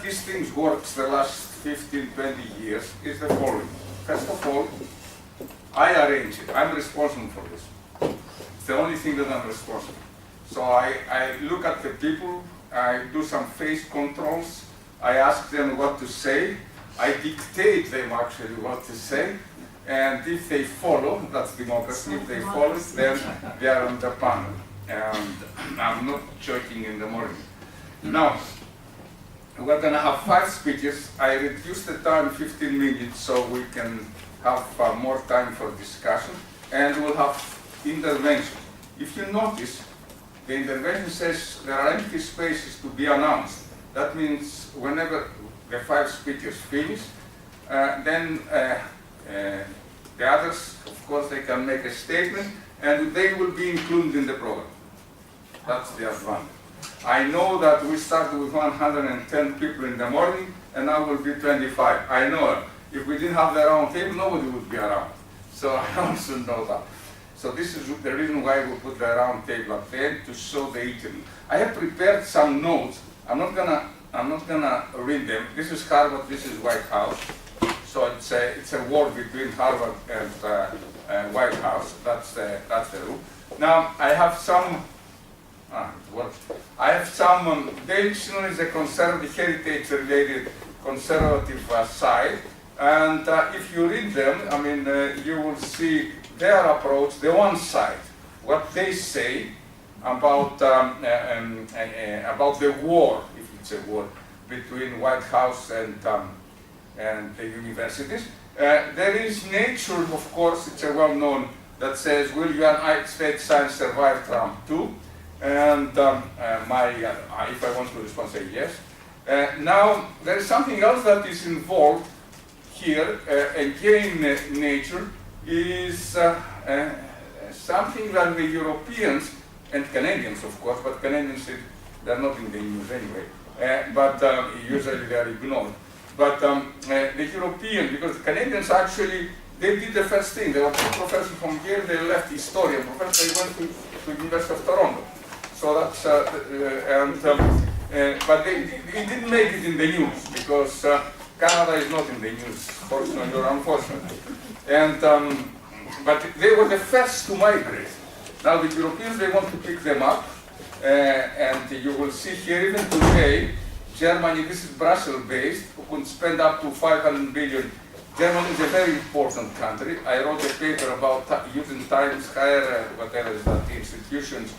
these things works the last 15, 20 years is the following. First of all, I arrange it. I'm responsible for this. It's the only thing that I'm responsible. So I look at the people, I do some face controls, I ask them what to say, I dictate them actually what to say, and if they follow, that's democracy, if they follow, then they are on the panel. And I'm not joking in the morning. Now, we're going to have 5 speeches. I reduced the time 15 minutes so we can have more time for discussion, and we'll have intervention. If you notice, the intervention says there are empty spaces to be announced. That means whenever the 5 speakers finish, then the others, of course, they can make a statement, and they will be included in the program. That's the advantage. I know that we started with 110 people in the morning, and now will be 25. I know if we didn't have the round table, nobody would be around. So I also know that. So this is the reason why we put the round table at the end, to show the interview. I have prepared some notes. I'm not gonna read them. This is Harvard, this is White House. So it's a war between Harvard and White House. That's the rule. Now I have some. The dictionary is a conservative, heritage-related conservative side, and if you read them, I mean, you will see their approach, the one side, what they say about the war, if it's a war, between White House and the universities. There is Nature, of course, it's a well-known, that says, will United States science survive Trump too? And if I want to respond, say yes. Now, there is something else that is involved here, again, Nature, is something that the Europeans, and Canadians, of course, but Canadians, they're not in the news anyway, but usually they are ignored. But the European, because the Canadians actually, they did the first thing. There were 2 professors from Yale, they left historian professors, they went to the University of Toronto. So that's, but they didn't make it in the news, because Canada is not in the news, fortunately or unfortunately. And, but they were the first to migrate. Now the Europeans, they want to pick them up, and you will see here, even today, Germany, this is Brussels-based, who could spend up to 500 billion. Germany is a very important country. I wrote a paper about using Times Higher, whatever is that, institutions,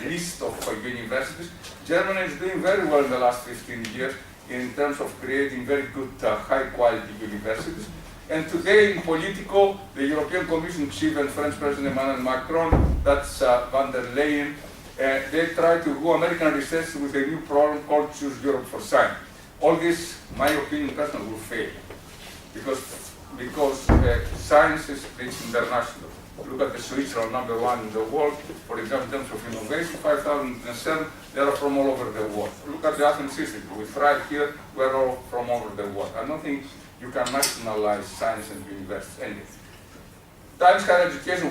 list of universities. Germany is doing very well in the last 15 years in terms of creating very good, high-quality universities. And today in Politico, the European Commission chief and French President Emmanuel Macron, that's van der Leyen, they try to do American research with a new program called Choose Europe for Science. All this, my opinion, personally, will fail, because science is international. Look at the Switzerland, #1 in the world, for example, in terms of innovation, 5,007, they are from all over the world. Look at the Athens Institute, we thrive here, we're all from all over the world. I don't think you can nationalize science and universities anyway. Times Higher Education,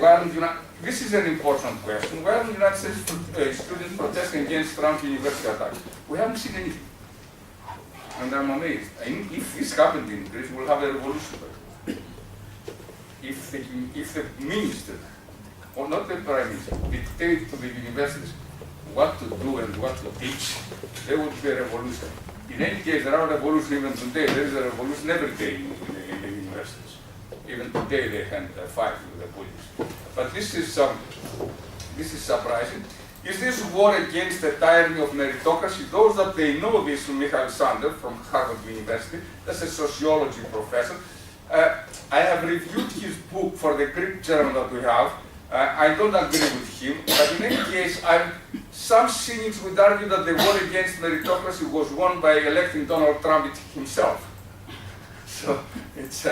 this is an important question. Why are the United States students protesting against Trump university attacks? We haven't seen anything. And I'm amazed. If this happened in Greece, we'll have a revolution. If the minister, or not the prime minister, dictate to the universities what to do and what to teach, there would be a revolution. In any case, there are revolutions even today. There is a revolution every day in the universities. Even today they had a fight with the police. But this is surprising. Is this war against the tyranny of meritocracy? Those that they know this from Michael Sander from Harvard University, that's a sociology professor. I have reviewed his book for the Greek journal that we have. I don't agree with him, but in any case, some cynics would argue that the war against meritocracy was won by electing Donald Trump himself. So it's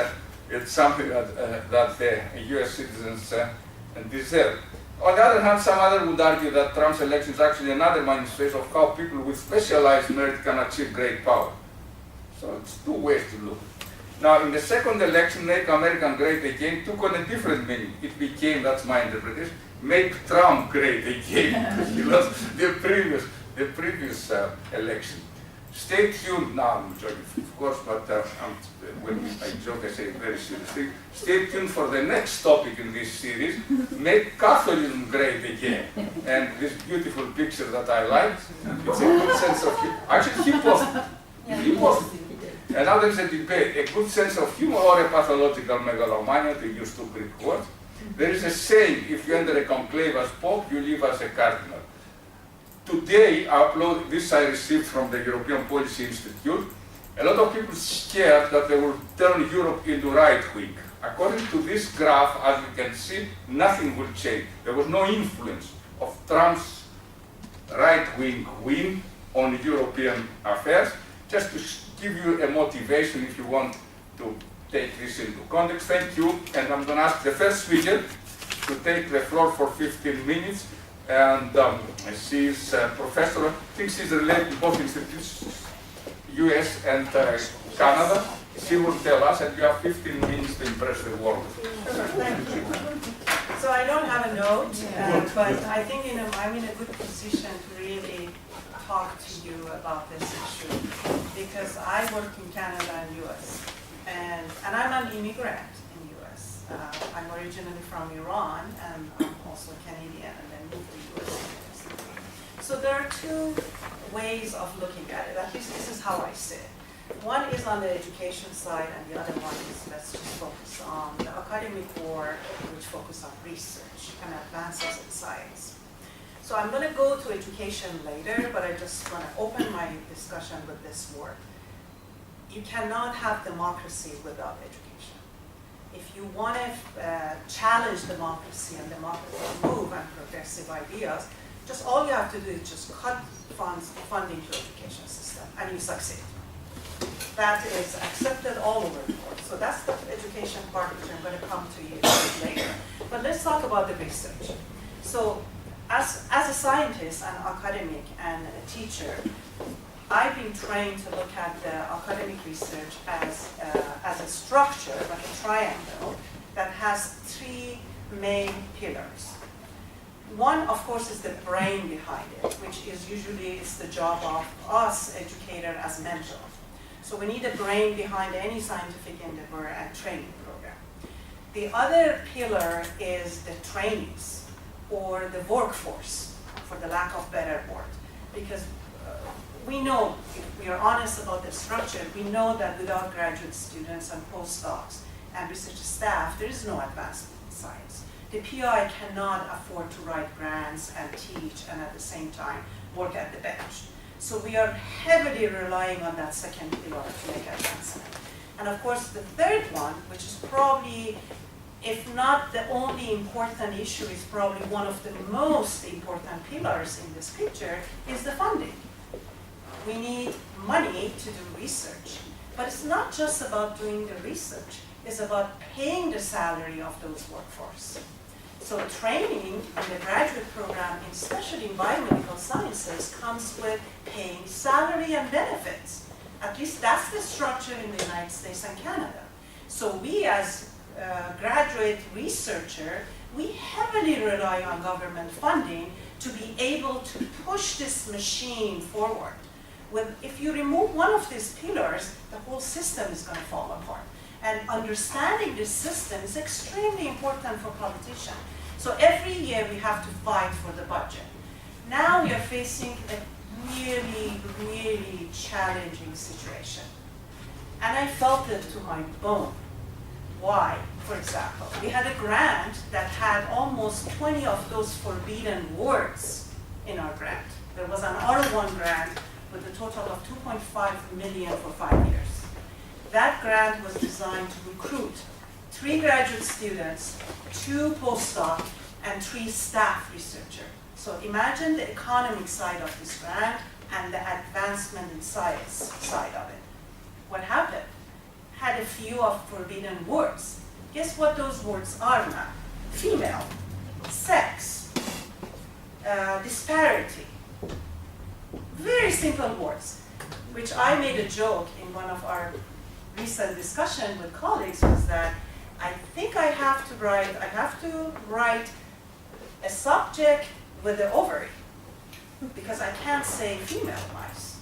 something that the US citizens deserve. On the other hand, some others would argue that Trump's election is actually another manifestation of how people with specialized merit can achieve great power. So it's 2 ways to look. Now, in the second election, Make America Great Again took on a different meaning. It became, that's my interpretation, Make Trump Great Again. He lost the previous election. Stay tuned. Now I'm joking, of course, but when I joke, I say very seriously. Stay tuned for the next topic in this series, make Catholicism great again. And this beautiful picture that I like, it's a good sense of humor. Actually, he posted. He posted. And now there's a debate, a good sense of humor or a pathological megalomania, to use two Greek words. There is a saying, if you enter a conclave as Pope, you leave as a cardinal. Today, I upload this I received from the European Policy Institute. A lot of people scared that they will turn Europe into right wing. According to this graph, as you can see, nothing will change. There was no influence of Trump's right wing on European affairs. Just to give you a motivation if you want to take this into context. Thank you. And I'm going to ask the first speaker to take the floor for 15 minutes. And she's a professor. I think she's related to both institutions, US and Canada. She will tell us, and you have 15 minutes to impress the world. Thank you. So I don't have a note, but I think I'm in a good position to really talk to you about this issue because I work in Canada and US, and I'm an immigrant in US. I'm originally from Iran, and I'm also Canadian, and then moved to US. So there are two ways of looking at it. At least this is how I see it. One is on the education side, and the other one is let's just focus on the academic work, which focus on research and advances in science. So I'm going to go to education later, but I just want to open my discussion with this word. You cannot have democracy without education. If you want to challenge democracy and democracy move and progressive ideas, just all you have to do is just cut funding to education system, and you succeed. That is accepted all over the world. So that's the education part, which I'm going to come to you later. But let's talk about the research. So as a scientist, an academic, and a teacher, I've been trained to look at the academic research as a structure, like a triangle, that has three main pillars. One, of course, is the brain behind it, which is usually the job of us educators as mentors. So we need a brain behind any scientific endeavor and training program. The other pillar is the trainees, or the workforce, for the lack of better word. Because we know, if we are honest about the structure, we know that without graduate students and postdocs and research staff, there is no advancement in science. The PI cannot afford to write grants and teach and at the same time work at the bench. So we are heavily relying on that second pillar to make advancement. And of course, the third one, which is probably, if not the only important issue, is probably one of the most important pillars in this picture, is the funding. We need money to do research, but it's not just about doing the research, it's about paying the salary of those workforce. So training in the graduate program, especially in biomedical sciences, comes with paying salary and benefits. At least that's the structure in the United States and Canada. So we as graduate researcher, we heavily rely on government funding to be able to push this machine forward. If you remove one of these pillars, the whole system is going to fall apart. And understanding this system is extremely important for politicians. So every year we have to fight for the budget. Now we are facing a really, really challenging situation. And I felt it to my bone. Why? For example, we had a grant that had almost 20 of those forbidden words in our grant. There was an R1 grant with a total of $2.5 million for 5 years. That grant was designed to recruit 3 graduate students, 2 postdocs, and 3 staff researchers. So imagine the economic side of this grant and the advancement in science side of it. What happened? Had a few of forbidden words. Guess what those words are now? Female, sex, disparity. Very simple words, which I made a joke in one of our recent discussion with colleagues, was that I think I have to write a subject with the ovary, because I can't say female mice.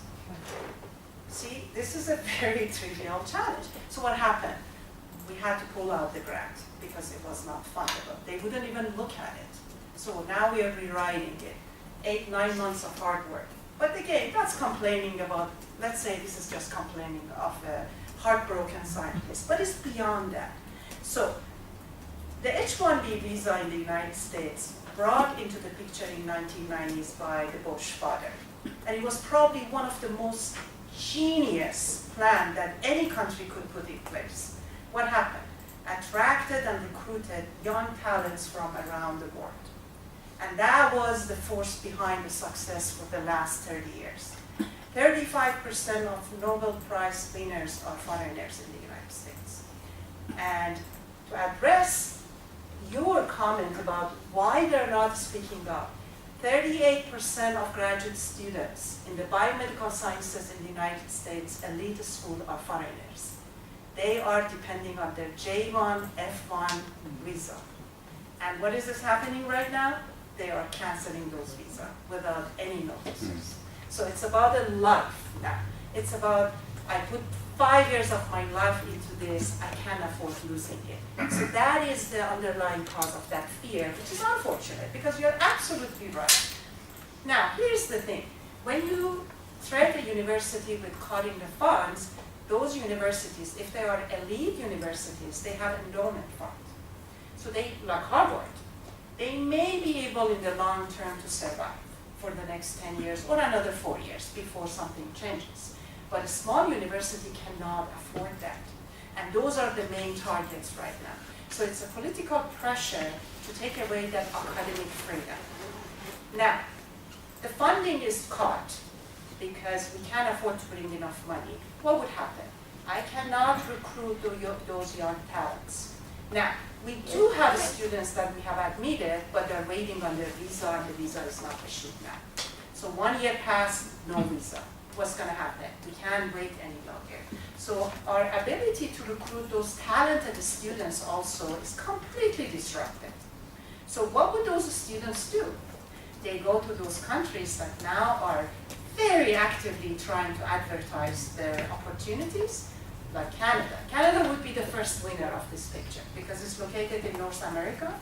See, this is a very trivial challenge. So what happened? We had to pull out the grant because it was not fundable. They wouldn't even look at it. So now we are rewriting it. 8, 9 months of hard work. But again, that's complaining about, let's say this is just complaining of a heartbroken scientist, but it's beyond that. So the H-1B visa in the United States brought into the picture in 1990s by the Bush father. And it was probably one of the most genius plan that any country could put in place. What happened? Attracted and recruited young talents from around the world. And that was the force behind the success for the last 30 years. 35% of Nobel Prize winners are foreigners in the United States. And to address your comment about why they're not speaking up, 38% of graduate students in the biomedical sciences in the United States elite school are foreigners. They are depending on their J1, F1 visa. And what is happening right now? They are canceling those visas without any notices. So it's about a life now. It's about, I put 5 years of my life into this, I can't afford losing it. So that is the underlying cause of that fear, which is unfortunate because you're absolutely right. Now, here's the thing. When you threat a university with cutting the funds, those universities, if they are elite universities, they have endowment funds. So they, like Harvard, they may be able in the long term to survive for the next 10 years or another 4 years before something changes. But a small university cannot afford that. And those are the main targets right now. So it's a political pressure to take away that academic freedom. Now, the funding is cut because we can't afford to bring enough money. What would happen? I cannot recruit those young talents. Now, we do have students that we have admitted, but they're waiting on their visa, and the visa is not issued now. So 1 year passed, no visa. What's going to happen? We can't wait any longer. So our ability to recruit those talented students also is completely disrupted. So what would those students do? They go to those countries that now are very actively trying to advertise their opportunities, like Canada. Canada would be the first winner of this picture because it's located in North America,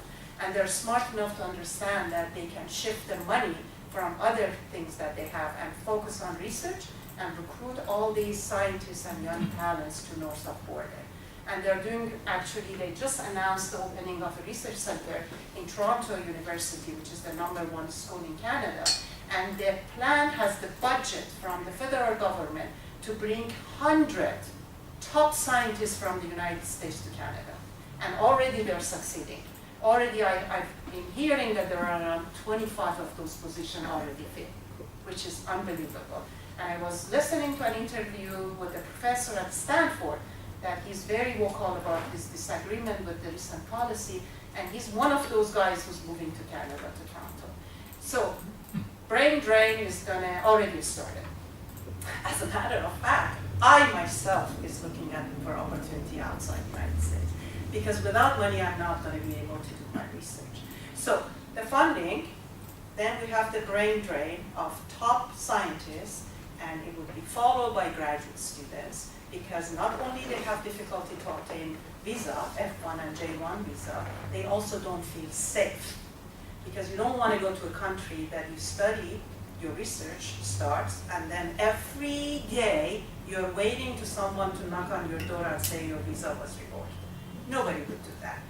and they're smart enough to understand that they can shift the money from other things that they have and focus on research and recruit all these scientists and young talents to north of border. And they're doing, actually, they just announced the opening of a research center in Toronto University, which is the #1 school in Canada. And the plan has the budget from the federal government to bring 100 top scientists from the United States to Canada. And already they're succeeding. Already I've been hearing that there are around 25 of those positions already filled, which is unbelievable. And I was listening to an interview with a professor at Stanford that he's very vocal about his disagreement with the recent policy, and he's one of those guys who's moving to Canada, to Toronto. So brain drain is already started. As a matter of fact, I myself is looking for opportunity outside the United States, because without money, I'm not going to be able to do my research. So the funding, then we have the brain drain of top scientists, and it would be followed by graduate students, because not only they have difficulty to obtain visa, F1 and J1 visa, they also don't feel safe. Because you don't want to go to a country that you study, your research starts, and then every day you're waiting to someone to knock on your door and say your visa was revoked. Nobody would do that.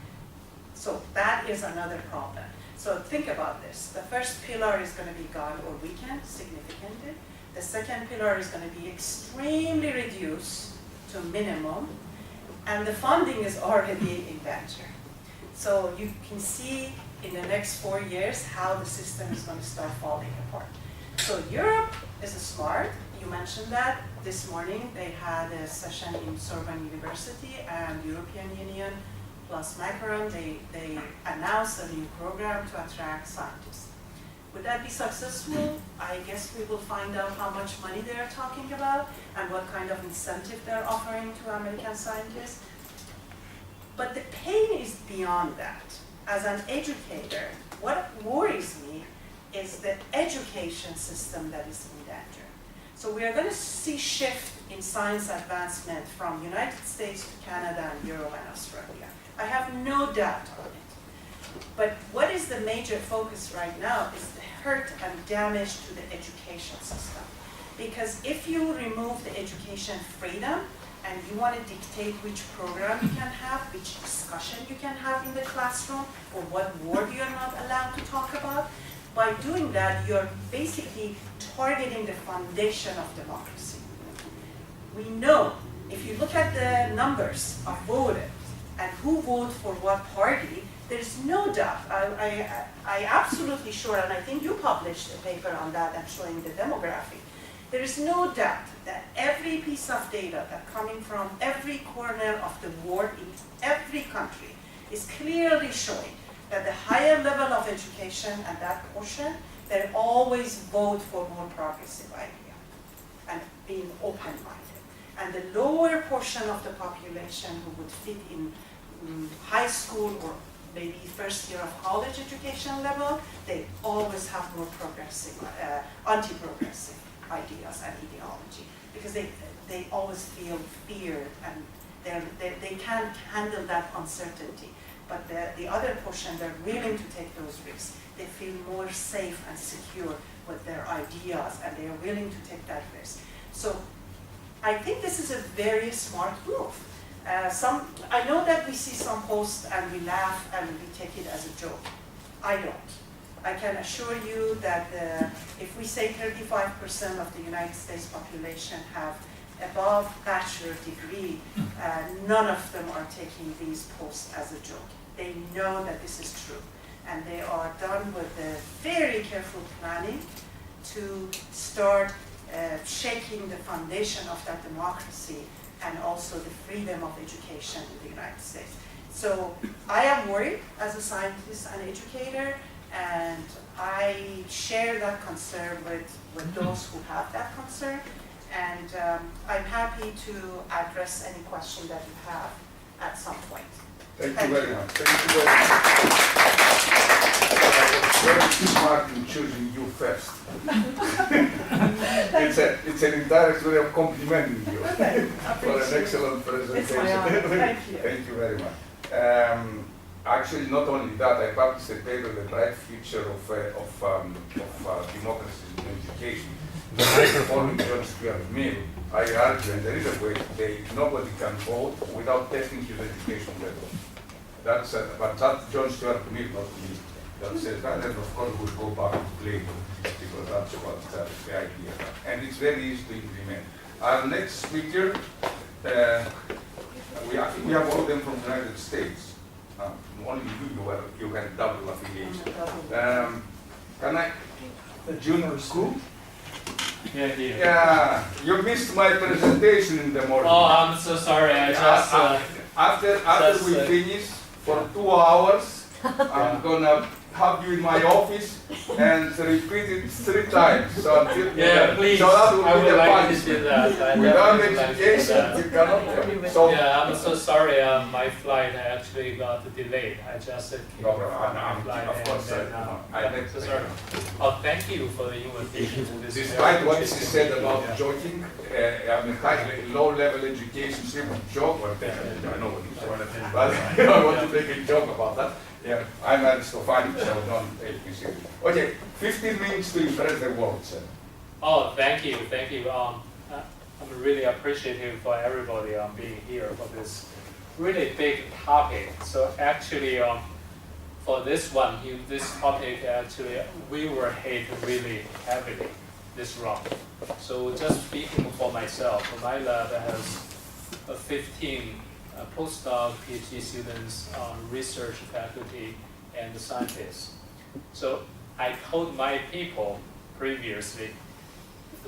So that is another problem. So think about this. The first pillar is going to be gone or weakened significantly. The second pillar is going to be extremely reduced to minimum. And the funding is already in danger. So you can see in the next 4 years how the system is going to start falling apart. So Europe is smart. You mentioned that this morning. They had a session in Sorbonne University and European Union plus Macron. They announced a new program to attract scientists. Would that be successful? I guess we will find out how much money they're talking about and what kind of incentive they're offering to American scientists. But the pain is beyond that. As an educator, what worries me is the education system that is in danger. So we are going to see shift in science advancement from United States to Canada and Europe and Australia. I have no doubt on it. But what is the major focus right now is the hurt and damage to the education system. Because if you remove the education freedom and you want to dictate which program you can have, which discussion you can have in the classroom, or what word you're not allowed to talk about, by doing that, you're basically targeting the foundation of democracy. We know, if you look at the numbers of voters and who vote for what party, there's no doubt, I absolutely sure, and I think you published a paper on that and showing the demographic. There is no doubt that every piece of data that coming from every corner of the world in every country is clearly showing that the higher level of education and that portion, they always vote for more progressive idea and being open-minded. And the lower portion of the population who would fit in high school or maybe first year of college education level, they always have more progressive, anti-progressive ideas and ideology, because they always feel fear and they can't handle that uncertainty. But the other portion, they're willing to take those risks. They feel more safe and secure with their ideas, and they are willing to take that risk. So I think this is a very smart move. I know that we see some posts and we laugh and we take it as a joke. I don't. I can assure you that if we say 35% of the United States population have above bachelor degree, none of them are taking these posts as a joke. They know that this is true. And they are done with a very careful planning to start shaking the foundation of that democracy and also the freedom of education in the United States. So I am worried as a scientist and educator, and I share that concern with those who have that concern. And I'm happy to address any question that you have at some point. Thank you very much. Thank you very much. Very smart in choosing you first. It's an indirect way of complimenting you for an excellent presentation. Thank you. Thank you very much. Actually, not only that, I published a paper, The Bright Future of Democracy in Education. Following John Stuart Mill, I argue, and there is a way today, nobody can vote without testing his education level. But that's John Stuart Mill, not me, that says that, and of course we'll go back to Plato, because that's what the idea. And it's very easy to implement. Our next speaker, I think we have all of them from the United States. Only you had double affiliation. Can I? Jun Qu? Yeah, you missed my presentation in the morning. Oh, I'm so sorry. I just after we finish for 2 hours, I'm gonna have you in my office and repeat it 3 times. So yeah, please. So that will I be would the like punishment. to do that. Without education, you cannot. So yeah, I'm so sorry. My flight actually got delayed. I just came no, from my flight, of course, and then, so sorry. Oh, thank you for the invitation to this. Despite what she said about joking, I mean, low-level education, simple joke, or I know what you said, but I want to make a joke about that. Yeah, I'm Aristophanes, so don't take me seriously. Okay, 15 minutes to impress the world, sir. Oh, thank you, thank you. I'm really appreciative for everybody being here for this really big topic. So actually, for this one, this topic actually we were hit really heavily this round. So just speaking for myself, my lab has 15 postdoc, PhD students, research faculty, and scientists. So I told my people previously,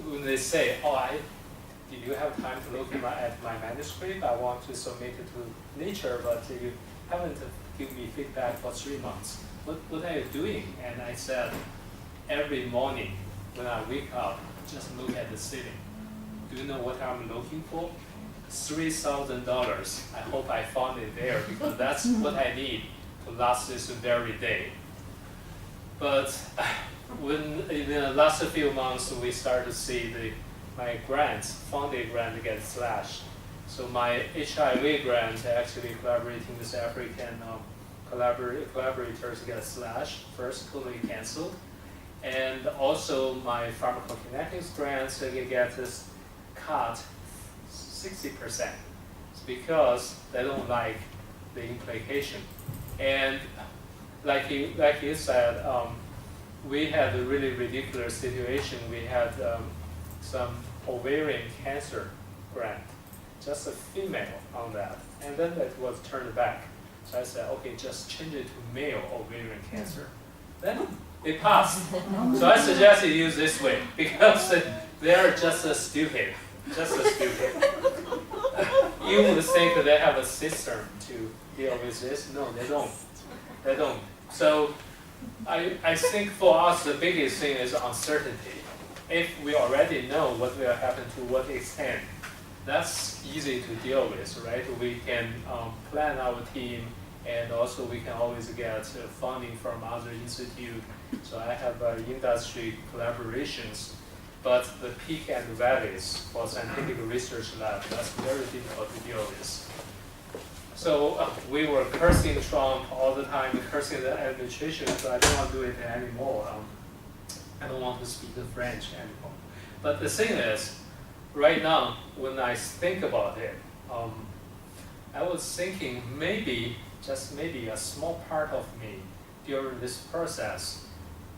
when they say, oh, did you have time to look at my manuscript? I want to submit it to Nature, but you haven't given me feedback for 3 months. What are you doing? And I said, every morning when I wake up, just look at the ceiling. Do you know what I'm looking for? $3,000. I hope I found it there, because that's what I need to last this very day. But when in the last few months we start to see the my grants, funded grant gets slashed. So my HIV grant actually collaborating with African collaborators get slashed, first totally canceled. And also my pharmacokinetics grants get this cut 60%. It's because they don't like the implication. And like you said, we had a really ridiculous situation. We had some ovarian cancer grant, just a female on that, and then that was turned back. So I said, okay, just change it to male ovarian cancer. Then it passed. So I suggested you use this way because they are just as stupid, You would think they have a system to deal with this. No, they don't. They don't. So I think for us the biggest thing is uncertainty. If we already know what will happen to what extent, that's easy to deal with, right? We can plan our team, and also we can always get funding from other institutes. So I have industry collaborations, but the peak and valleys for scientific research lab, that's very difficult to deal with. So we were cursing Trump all the time, cursing the administration, so I don't want to do it anymore. I don't want to speak the French anymore. But the thing is, right now, when I think about it, I was thinking maybe, just maybe a small part of me during this process,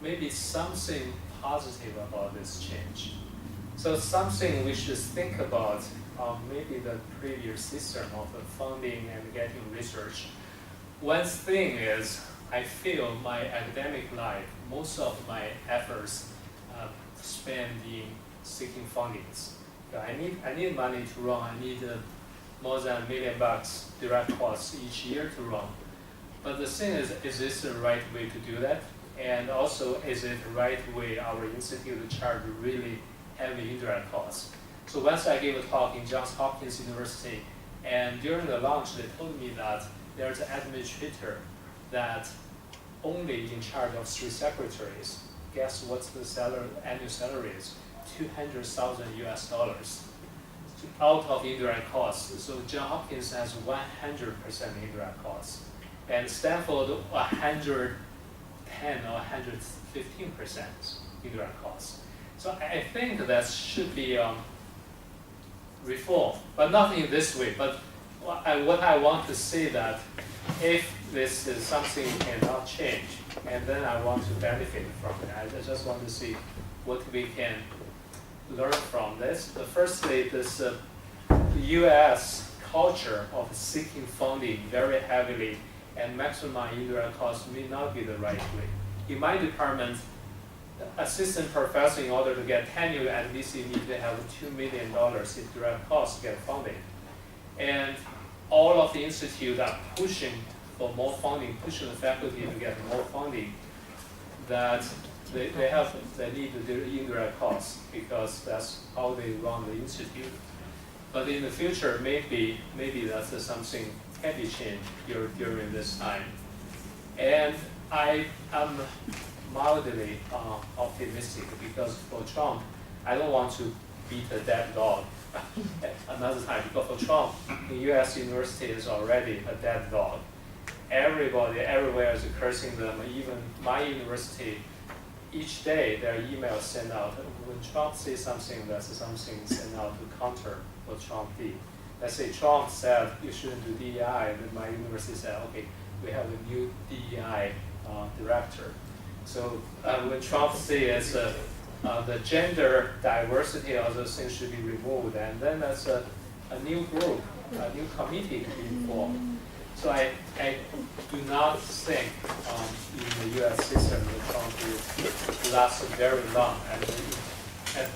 maybe something positive about this change. So something we should think about, maybe the previous system of the funding and getting research. One thing is, I feel my academic life, most of my efforts spent in seeking fundings. I need money to run. I need more than $1 million direct costs each year to run. But the thing is this the right way to do that? And also, is it the right way our institute charge really heavy indirect costs? So once I gave a talk in Johns Hopkins University, and during the lunch they told me that there's an administrator that only in charge of 3 secretaries. Guess what the annual salary is? $200,000 US out of indirect costs. So Johns Hopkins has 100% indirect costs, and Stanford 110 or 115% indirect costs. So I think that should be reform, but not in this way. But what I want to say that if this is something cannot change, and then I want to benefit from it. I just want to see what we can learn from this. Firstly, this U.S. culture of seeking funding very heavily and maximize indirect costs may not be the right way. In my department, assistant professor, in order to get tenure at VC, need to have $2 million in direct costs to get funding. And all of the institutes are pushing for more funding, pushing the faculty to get more funding, that they need the indirect costs because that's how they run the institute. But in the future, maybe that's something can be changed during this time. And I am mildly optimistic because for Trump, I don't want to beat a dead dog another time, because for Trump, the US university is already a dead dog. Everybody, everywhere is cursing them. Even my university, each day there are emails sent out. When Trump says something, that's something sent out to counter what Trump did. Let's say Trump said you shouldn't do DEI, and then my university said, okay, we have a new DEI director. So when Trump says the gender diversity of those things should be removed, and then that's a new group, a new committee to be formed. So I do not think in the U.S. system the Trump will last very long, and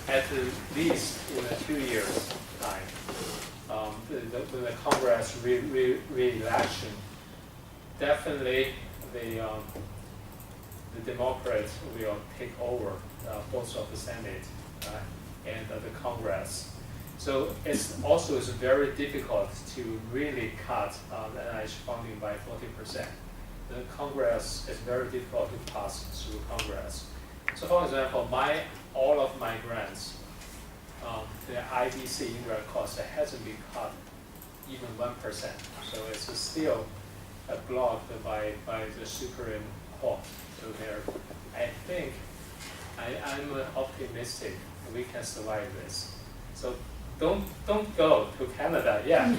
at least in a 2 years time. When the Congress re-election, definitely the Democrats will take over both of the Senate and the Congress. So it's very difficult to really cut the NIH funding by 40%. The Congress is very difficult to pass through Congress. So for example, all of my grants the IBC indirect cost hasn't been cut even 1%. So it's still blocked by the Supreme Court. So there, I think I'm optimistic we can survive this. So don't go to Canada yet.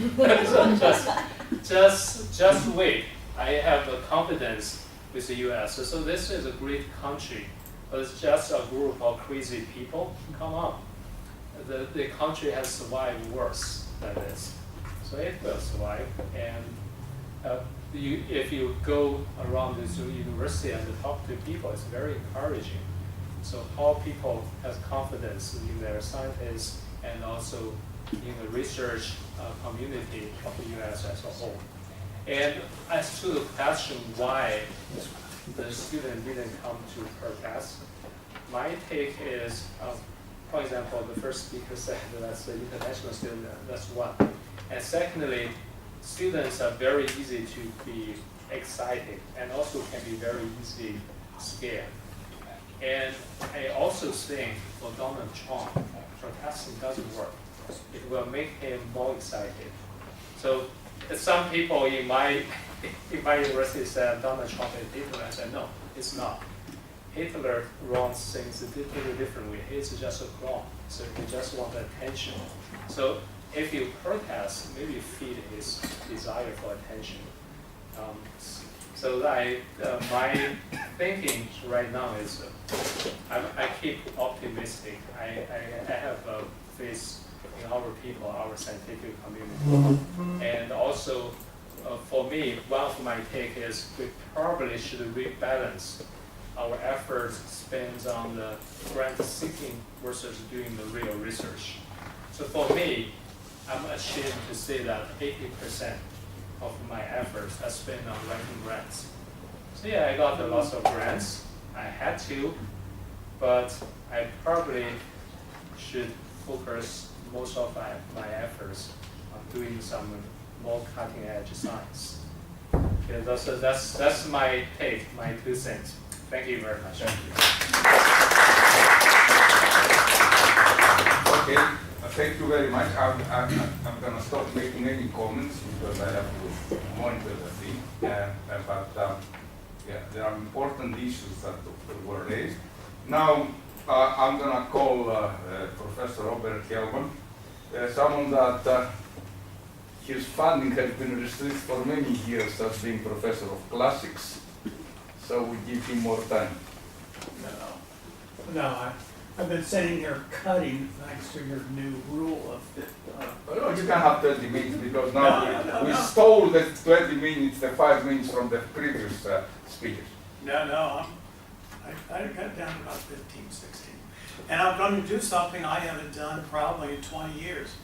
So just wait. I have confidence with the U.S. So this is a great country, but it's just a group of crazy people. Come on, the country has survived worse than this, so it will survive. And if you go around this university and talk to people, it's very encouraging. So how people have confidence in their scientists and also in the research community of the U.S. as a whole. And as to the question why the student didn't come to protest, my take is, for example, the first speaker said that's the international student, that's one. And secondly, students are very easy to be excited and also can be very easily scared. And I also think for Donald Trump, protesting doesn't work. It will make him more excited. So some people in my university said Donald Trump is Hitler. I said no, it's not. Hitler runs things totally differently. He's just a clone, so he just wants attention. So if you protest, maybe feed his desire for attention. So my thinking right now is I keep optimistic. I have faith in our people, our scientific community. And also, for me, one of my take is we probably should rebalance our efforts spent on the grant seeking versus doing the real research. So for me, I'm ashamed to say that 80% of my efforts are spent on writing grants. So yeah, I got lots of grants. I had to, but I probably should focus most of my efforts on doing some more cutting edge science. Okay, that's my take, my 2 cents. Thank you very much. Thank you. Okay, thank you very much. I'm going to stop making any comments because I have to monitor the thing. But yeah, there are important issues that were raised. Now, I'm going to call Professor Oberhelman, someone that his funding has been restricted for many years as being professor of classics. So we give him more time. No, I've been sitting here cutting thanks to your new rule of You can have 20 minutes because now we stole the 20 minutes, the 5 minutes from the previous speakers. No, I got down to about 15, 16. And I'm going to do something I haven't done probably in 20 years.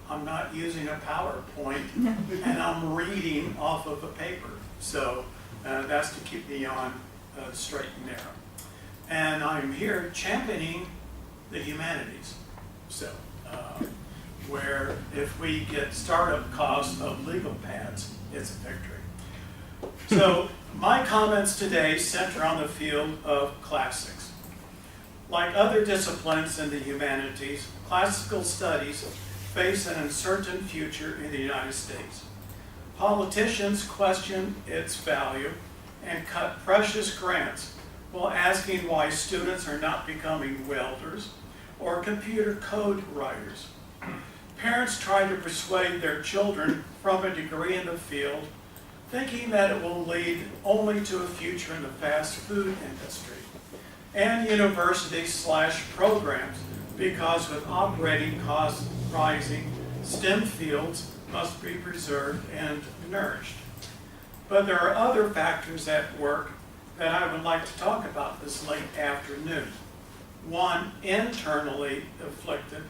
I'm not using a PowerPoint and I'm reading off of a paper. So that's to keep me on straight and narrow. And I'm here championing the humanities. So, where if we get startup costs of legal pads, it's a victory. So, my comments today center on the field of classics. Like other disciplines in the humanities, classical studies face an uncertain future in the United States. Politicians question its value and cut precious grants while asking why students are not becoming welders or computer code writers. Parents try to persuade their children from a degree in the field, thinking that it will lead only to a future in the fast food industry and university/programs, because with operating costs rising, STEM fields must be preserved and nourished. But there are other factors at work that I would like to talk about this late afternoon. One, internally afflicted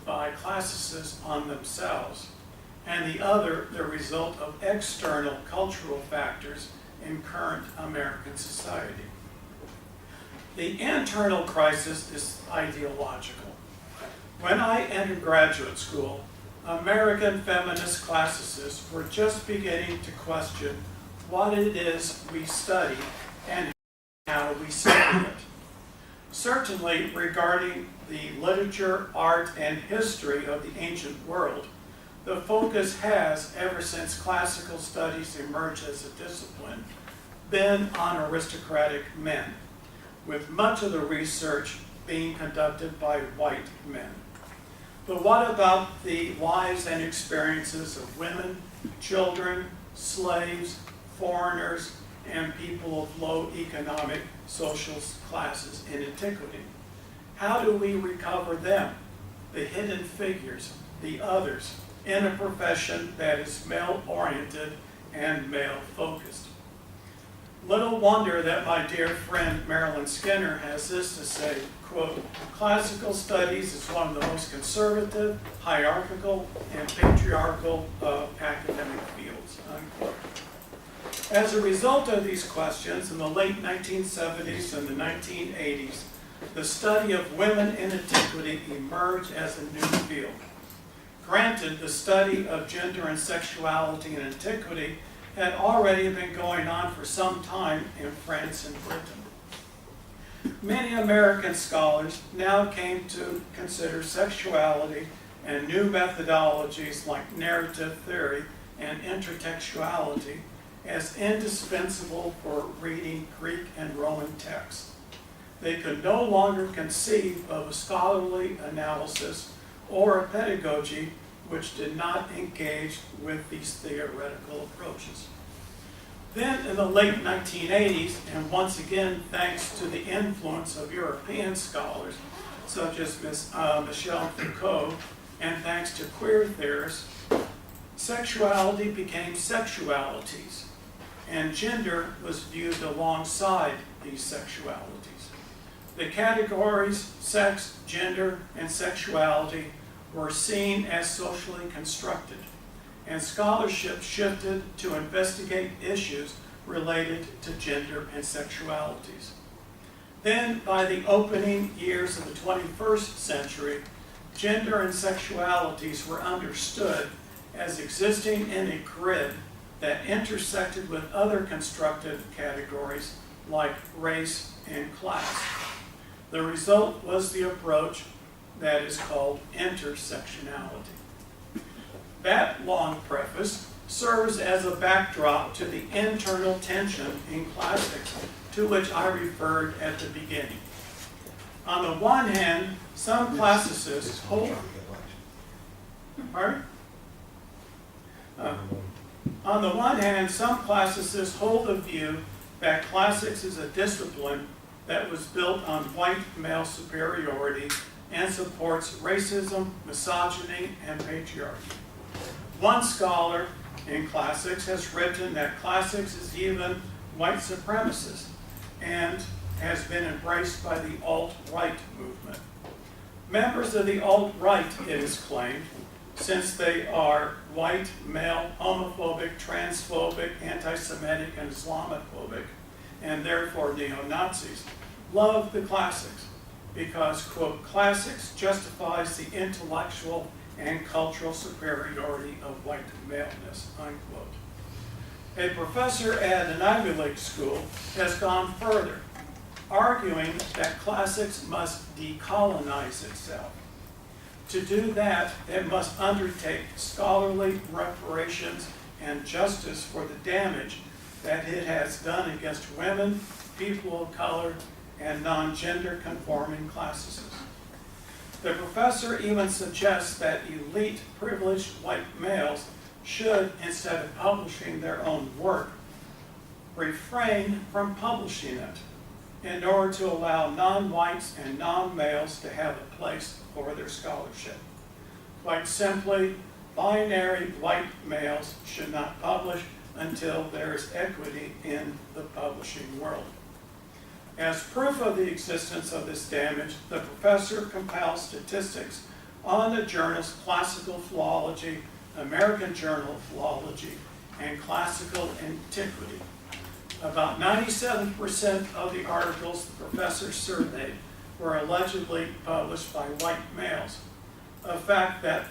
by classicists on themselves, and the other, the result of external cultural factors in current American society. The internal crisis is ideological. When I entered graduate school, American feminist classicists were just beginning to question what it is we study and how we study it. Certainly, regarding the literature, art, and history of the ancient world, the focus has, ever since classical studies emerged as a discipline, been on aristocratic men, with much of the research being conducted by white men. But what about the lives and experiences of women, children, slaves, foreigners, and people of low economic social classes in antiquity? How do we recover them, the hidden figures, the others, in a profession that is male-oriented and male-focused? Little wonder that my dear friend Marilyn Skinner has this to say, quote, "Classical studies is one of the most conservative, hierarchical, and patriarchal of academic fields," unquote. As a result of these questions, in the late 1970s and the 1980s, the study of women in antiquity emerged as a new field. Granted, the study of gender and sexuality in antiquity had already been going on for some time in France and Britain. Many American scholars now came to consider sexuality and new methodologies like narrative theory and intertextuality as indispensable for reading Greek and Roman texts. They could no longer conceive of a scholarly analysis or a pedagogy which did not engage with these theoretical approaches. Then in the late 1980s, and once again thanks to the influence of European scholars such as Michel Foucault, and thanks to queer theorists, sexuality became sexualities, and gender was viewed alongside these sexualities. The categories sex, gender, and sexuality were seen as socially constructed, and scholarship shifted to investigate issues related to gender and sexualities. Then, by the opening years of the 21st century, gender and sexualities were understood as existing in a grid that intersected with other constructed categories like race and class. The result was the approach that is called intersectionality. That long preface serves as a backdrop to the internal tension in classics to which I referred at the beginning. On the one hand, some classicists hold... Pardon? On the one hand, some classicists hold the view that classics is a discipline that was built on white male superiority and supports racism, misogyny, and patriarchy. One scholar in classics has written that classics is even white supremacist and has been embraced by the alt-right movement. Members of the alt-right, it is claimed, since they are white, male, homophobic, transphobic, anti-Semitic, and Islamophobic, and therefore neo-Nazis, love the classics because, quote, classics justifies the intellectual and cultural superiority of white maleness, unquote. A professor at an Ivy League school has gone further, arguing that classics must decolonize itself. To do that, it must undertake scholarly reparations and justice for the damage that it has done against women, people of color, and non-gender conforming classicists. The professor even suggests that elite privileged white males should, instead of publishing their own work, refrain from publishing it in order to allow non-whites and non-males to have a place for their scholarship. Quite simply, binary white males should not publish until there is equity in the publishing world. As proof of the existence of this damage, the professor compiles statistics on the journals Classical Philology, American Journal of Philology, and Classical Antiquity. About 97% of the articles the professor surveyed were allegedly published by white males, a fact that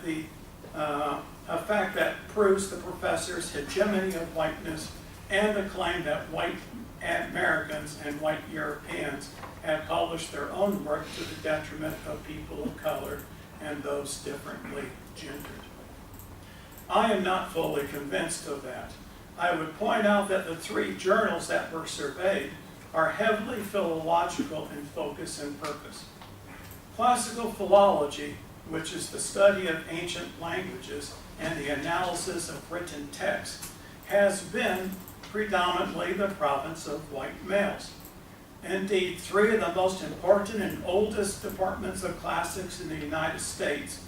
proves the professor's hegemony of whiteness and the claim that white Americans and white Europeans have published their own work to the detriment of people of color and those differently gendered. I am not fully convinced of that. I would point out that the 3 journals that were surveyed are heavily philological in focus and purpose. Classical philology, which is the study of ancient languages and the analysis of written text, has been predominantly the province of white males. Indeed, 3 of the most important and oldest departments of classics in the United States,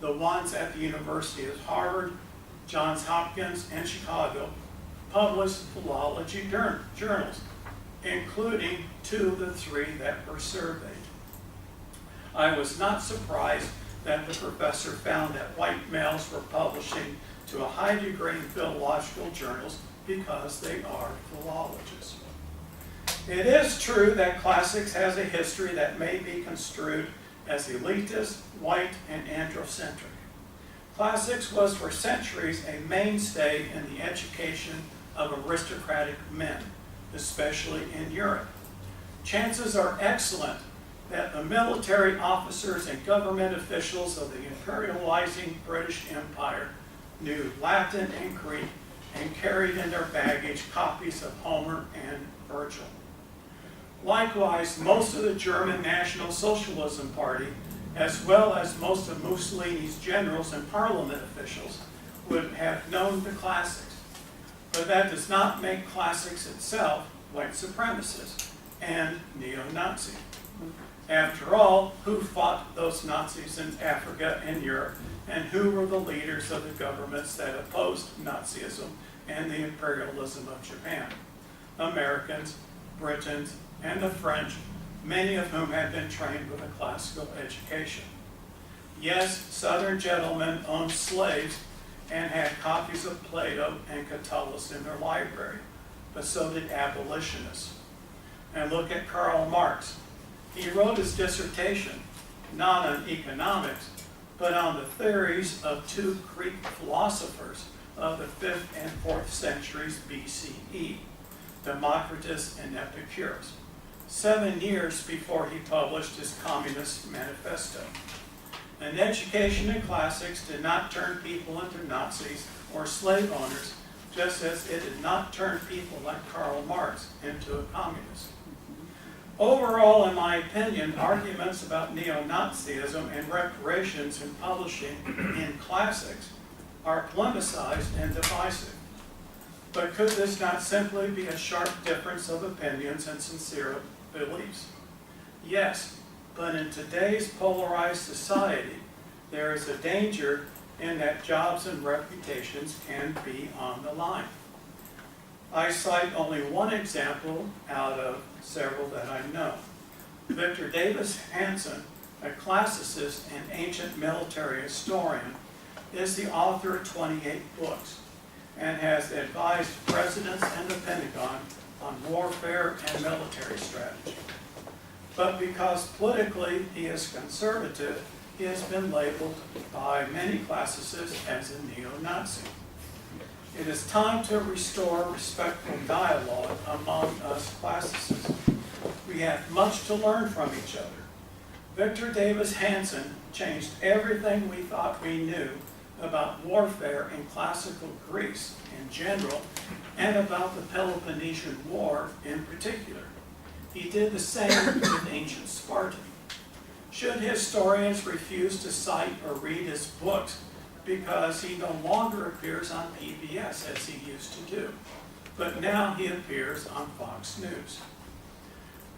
the ones at the University of Harvard, Johns Hopkins, and Chicago, published philology journals, including 2 of the 3 that were surveyed. I was not surprised that the professor found that white males were publishing to a high degree in philological journals because they are philologists. It is true that classics has a history that may be construed as elitist, white, and androcentric. Classics was for centuries a mainstay in the education of aristocratic men, especially in Europe. Chances are excellent that the military officers and government officials of the imperializing British Empire knew Latin and Greek and carried in their baggage copies of Homer and Virgil. Likewise, most of the German National Socialism Party, as well as most of Mussolini's generals and parliament officials, would have known the classics. But that does not make classics itself white supremacist and neo-Nazi. After all, who fought those Nazis in Africa and Europe, and who were the leaders of the governments that opposed Nazism and the imperialism of Japan? Americans, Britons, and the French, many of whom had been trained with a classical education. Yes, Southern gentlemen owned slaves and had copies of Plato and Catullus in their library, but so did abolitionists. And look at Karl Marx. He wrote his dissertation not on economics, but on the theories of 2 Greek philosophers of the 5th and 4th centuries BCE, Democritus and Epicurus, 7 years before he published his Communist Manifesto. An education in classics did not turn people into Nazis or slave owners, just as it did not turn people like Karl Marx into a communist. Overall, in my opinion, arguments about neo-Nazism and reparations in publishing in classics are polemicized and divisive. But could this not simply be a sharp difference of opinions and sincere beliefs? Yes, but in today's polarized society, there is a danger in that jobs and reputations can be on the line. I cite only one example out of several that I know. Victor Davis Hanson, a classicist and ancient military historian, is the author of 28 books and has advised presidents and the Pentagon on warfare and military strategy. But because politically he is conservative, he has been labeled by many classicists as a neo-Nazi. It is time to restore respectful dialogue among us classicists. We have much to learn from each other. Victor Davis Hanson changed everything we thought we knew about warfare in classical Greece in general and about the Peloponnesian War in particular. He did the same with ancient Sparta. Should historians refuse to cite or read his books because he no longer appears on PBS as he used to do, but now he appears on Fox News?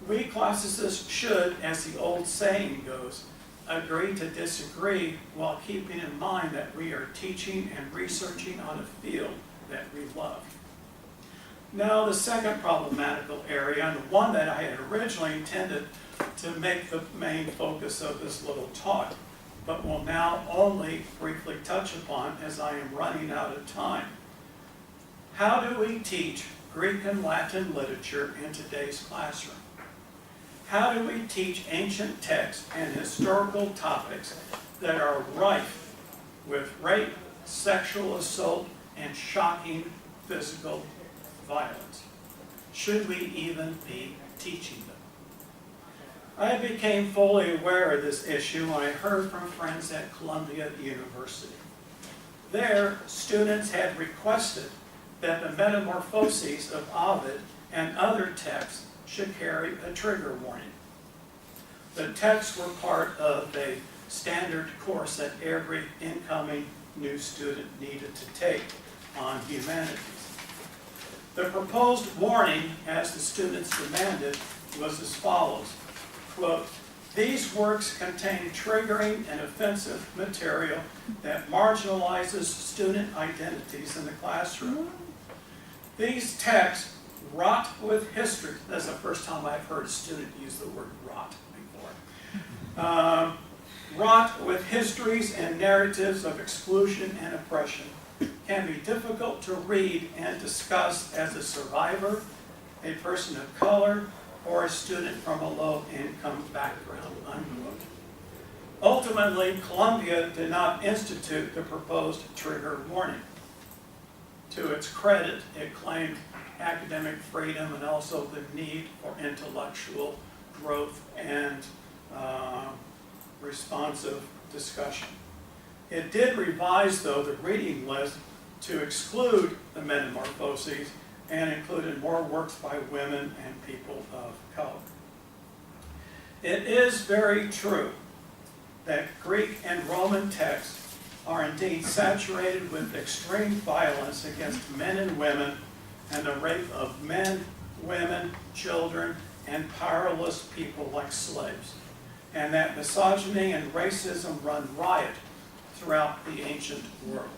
We classicists should, as the old saying goes, agree to disagree while keeping in mind that we are teaching and researching on a field that we love. Now, the second problematical area, and the one that I had originally intended to make the main focus of this little talk, but will now only briefly touch upon as I am running out of time. How do we teach Greek and Latin literature in today's classroom? How do we teach ancient texts and historical topics that are rife with rape, sexual assault, and shocking physical violence? Should we even be teaching them? I became fully aware of this issue when I heard from friends at Columbia University. There, students had requested that the Metamorphoses of Ovid and other texts should carry a trigger warning. The texts were part of a standard course that every incoming new student needed to take on humanities. The proposed warning, as the students demanded, was as follows, quote, "These works contain triggering and offensive material that marginalizes student identities in the classroom. These texts rot with history." That's the first time I've heard a student use the word rot before. Rot with histories and narratives of exclusion and oppression, can be difficult to read and discuss as a survivor, a person of color, or a student from a low-income background, unquote. Ultimately, Columbia did not institute the proposed trigger warning. To its credit, it claimed academic freedom and also the need for intellectual growth and responsive discussion. It did revise, though, the reading list to exclude the Metamorphoses and included more works by women and people of color. It is very true that Greek and Roman texts are indeed saturated with extreme violence against men and women and the rape of men, women, children, and powerless people like slaves, and that misogyny and racism run riot throughout the ancient world.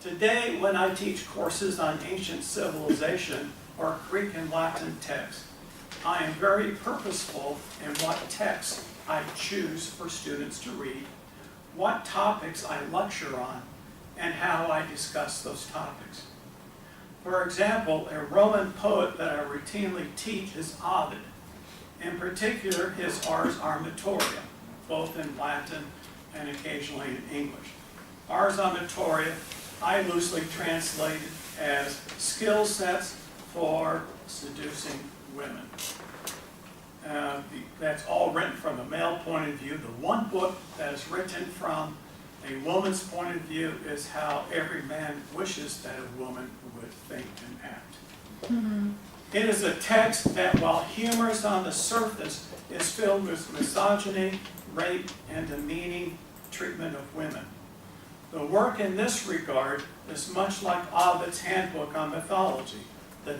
Today, when I teach courses on ancient civilization or Greek and Latin texts, I am very purposeful in what texts I choose for students to read, what topics I lecture on, and how I discuss those topics. For example, a Roman poet that I routinely teach is Ovid. In particular, his Ars Armatoria, both in Latin and occasionally in English. Ars Armatoria, I loosely translated as skill sets for seducing women. That's all written from a male point of view. The one book that is written from a woman's point of view is how every man wishes that a woman would think and act. Mm-hmm. It is a text that, while humorous on the surface, is filled with misogyny, rape, and demeaning treatment of women. The work in this regard is much like Ovid's handbook on mythology, the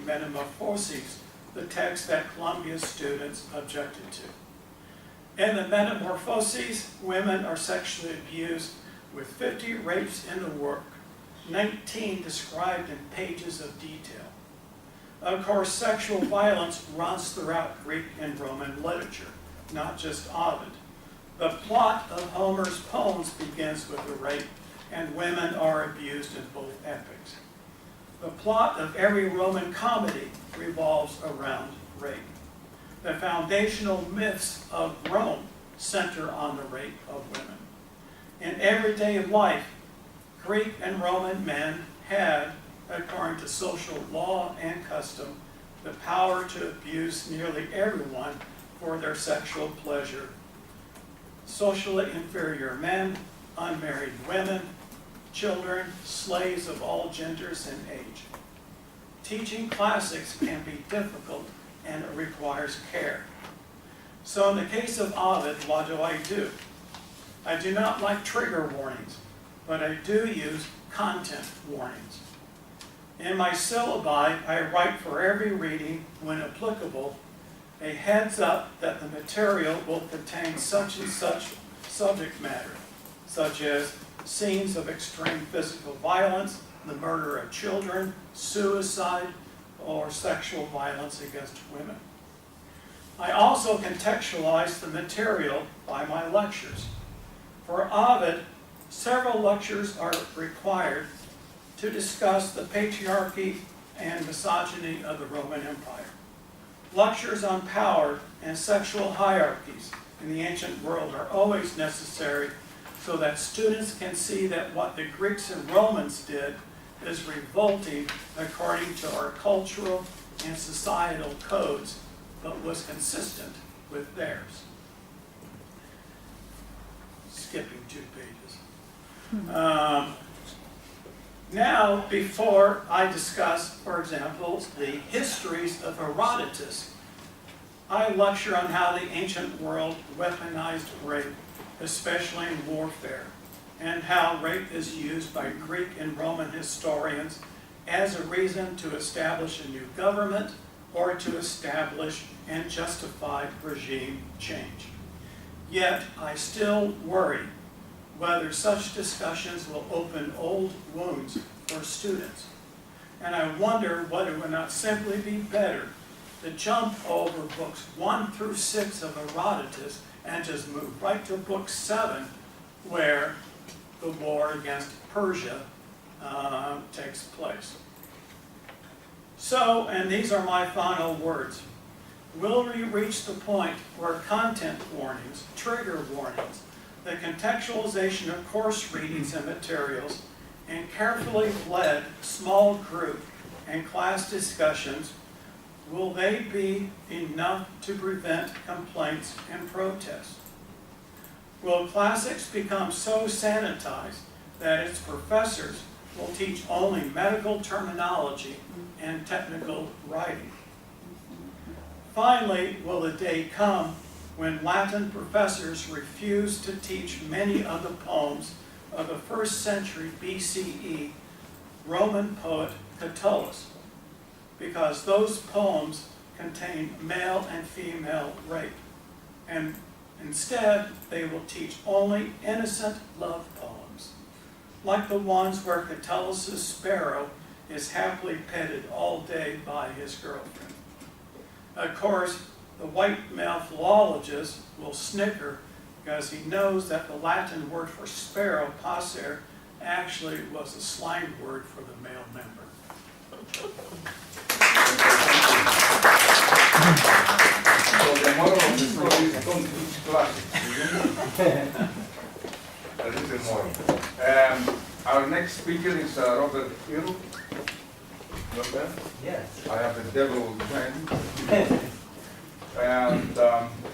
Metamorphoses, the text that Columbia students objected to. In the Metamorphoses, women are sexually abused, with 50 rapes in the work, 19 described in pages of detail. Of course, sexual violence runs throughout Greek and Roman literature, not just Ovid. The plot of Homer's poems begins with a rape, and women are abused in both epics. The plot of every Roman comedy revolves around rape. The foundational myths of Rome center on the rape of women. In everyday life, Greek and Roman men had, according to social law and custom, the power to abuse nearly everyone for their sexual pleasure. Socially inferior men, unmarried women, children, slaves of all genders and age. Teaching classics can be difficult and it requires care. So in the case of Ovid, what do? I do not like trigger warnings, but I do use content warnings. In my syllabi, I write for every reading, when applicable, a heads up that the material will contain such and such subject matter, such as scenes of extreme physical violence, the murder of children, suicide, or sexual violence against women. I also contextualize the material by my lectures. For Ovid, several lectures are required to discuss the patriarchy and misogyny of the Roman Empire. Lectures on power and sexual hierarchies in the ancient world are always necessary so that students can see that what the Greeks and Romans did is revolting according to our cultural and societal codes, but was consistent with theirs. Skipping 2 pages. Now, before I discuss, for example, the histories of Herodotus, I lecture on how the ancient world weaponized rape, especially in warfare, and how rape is used by Greek and Roman historians as a reason to establish a new government or to establish and justify regime change. Yet, I still worry whether such discussions will open old wounds for students. And I wonder whether it would not simply be better to jump over books 1 through 6 of Herodotus and just move right to book 7, where the war against Persia takes place. So, and these are my final words, will we reach the point where content warnings, trigger warnings, the contextualization of course readings and materials, and carefully led small group and class discussions, will they be enough to prevent complaints and protests? Will classics become so sanitized that its professors will teach only medical terminology and technical writing? Finally, will the day come when Latin professors refuse to teach many of the poems of the 1st century BCE Roman poet Catullus, because those poems contain male and female rape, and instead they will teach only innocent love poems, like the ones where Catullus' sparrow is happily petted all day by his girlfriend. Of course, the white male philologist will snicker because he knows that the Latin word for sparrow, passer, actually was a slang word for the male member. So the moral of the story is don't teach classics. That is the moral. Our next speaker is Robert Earle. Robert? Yes. I have the devil behind. And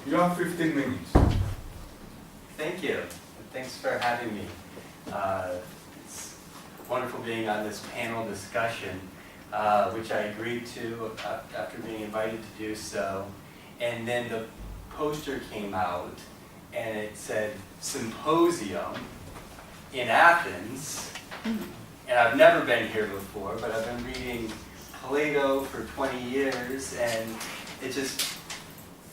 you have 15 minutes. Thank you. Thanks for having me. It's wonderful being on this panel discussion, which I agreed to after being invited to do so. And then the poster came out, and it said Symposium in Athens. And I've never been here before, but I've been reading Plato for 20 years, and it just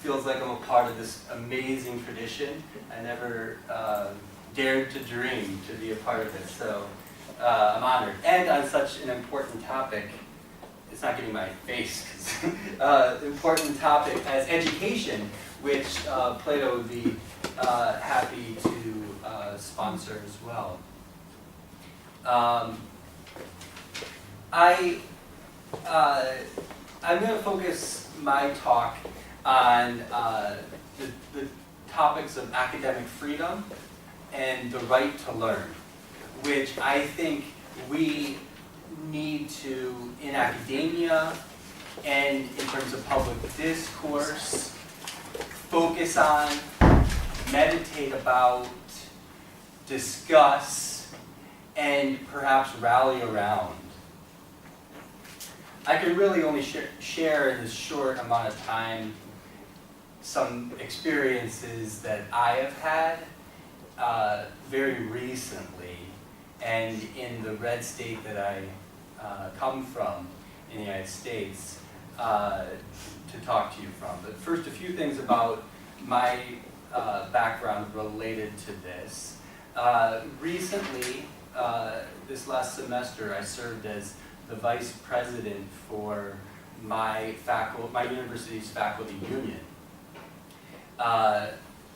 feels like I'm a part of this amazing tradition. I never dared to dream to be a part of it, so I'm honored. And on such an important topic, it's not getting my face, important topic as education, which Plato would be happy to sponsor as well. I'm going to focus my talk on the topics of academic freedom and the right to learn, which I think we need to, in academia and in terms of public discourse, focus on, meditate about, discuss, and perhaps rally around. I can really only share in this short amount of time some experiences that I have had very recently, and in the red state that I come from in the United States to talk to you from. But first, a few things about my background related to this. Recently, this last semester, I served as the vice president for my university's faculty union.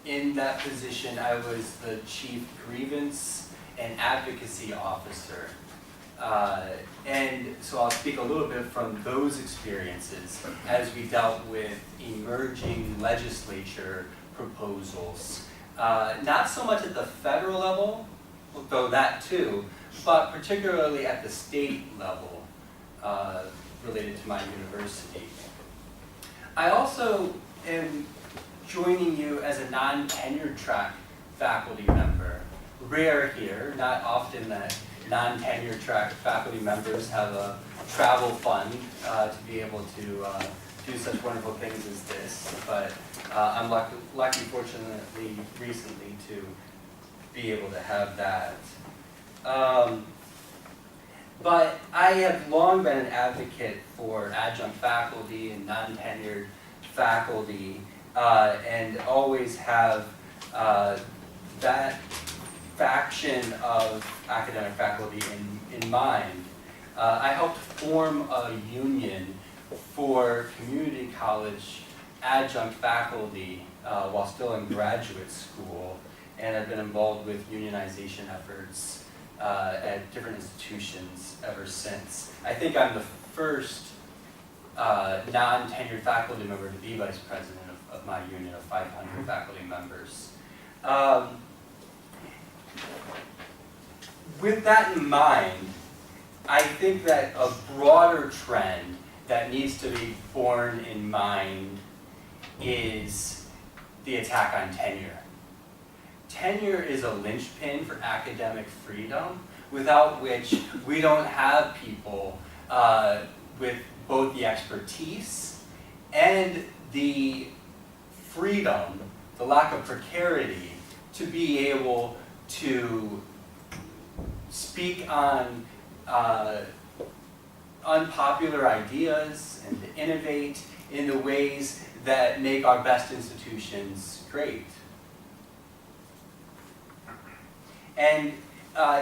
In that position, I was the chief grievance and advocacy officer. And so I'll speak a little bit from those experiences as we dealt with emerging legislature proposals. Not so much at the federal level, though that too, but particularly at the state level related to my university. I also am joining you as a non-tenured track faculty member. Rare here, not often that non-tenured track faculty members have a travel fund to be able to do such wonderful things as this, but I'm lucky fortunately recently to be able to have that. But I have long been an advocate for adjunct faculty and non-tenured faculty, and always have that faction of academic faculty in mind. I helped form a union for community college adjunct faculty while still in graduate school, and I've been involved with unionization efforts at different institutions ever since. I think I'm the first non-tenured faculty member to be vice president of my union of 500 faculty members. With that in mind, I think that a broader trend that needs to be borne in mind is the attack on tenure. Tenure is a linchpin for academic freedom, without which we don't have people with both the expertise and the freedom, the lack of precarity, to be able to speak on unpopular ideas and to innovate in the ways that make our best institutions great. And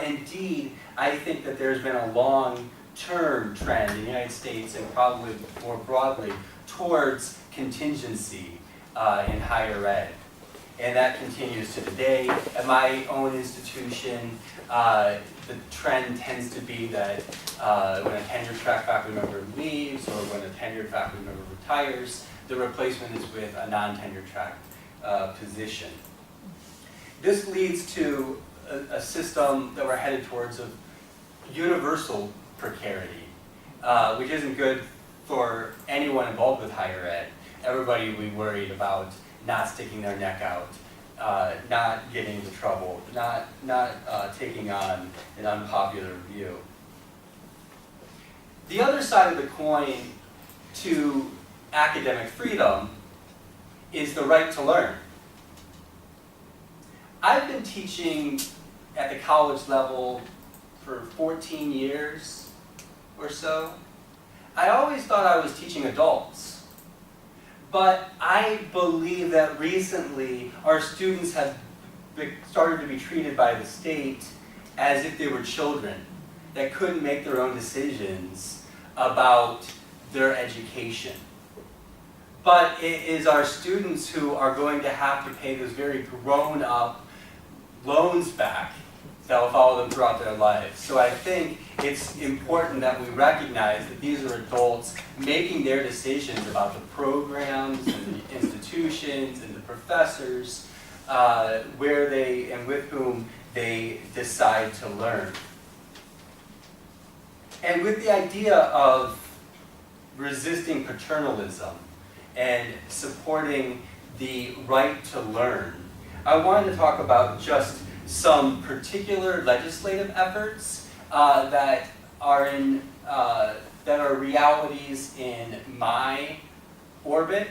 indeed, I think that there's been a long-term trend in the United States and probably more broadly towards contingency in higher ed. And that continues to today. At my own institution, the trend tends to be that when a tenured track faculty member leaves or when a tenured faculty member retires, the replacement is with a non-tenured track position. This leads to a system that we're headed towards of universal precarity, which isn't good for anyone involved with higher ed. Everybody will be worried about not sticking their neck out, not getting into trouble, not taking on an unpopular view. The other side of the coin to academic freedom is the right to learn. I've been teaching at the college level for 14 years or so. I always thought I was teaching adults. But I believe that recently our students have started to be treated by the state as if they were children that couldn't make their own decisions about their education. But it is our students who are going to have to pay those very grown-up loans back that will follow them throughout their lives. So I think it's important that we recognize that these are adults making their decisions about the programs and the institutions and the professors where they and with whom they decide to learn. And with the idea of resisting paternalism and supporting the right to learn, I wanted to talk about just some particular legislative efforts that are realities in my orbit.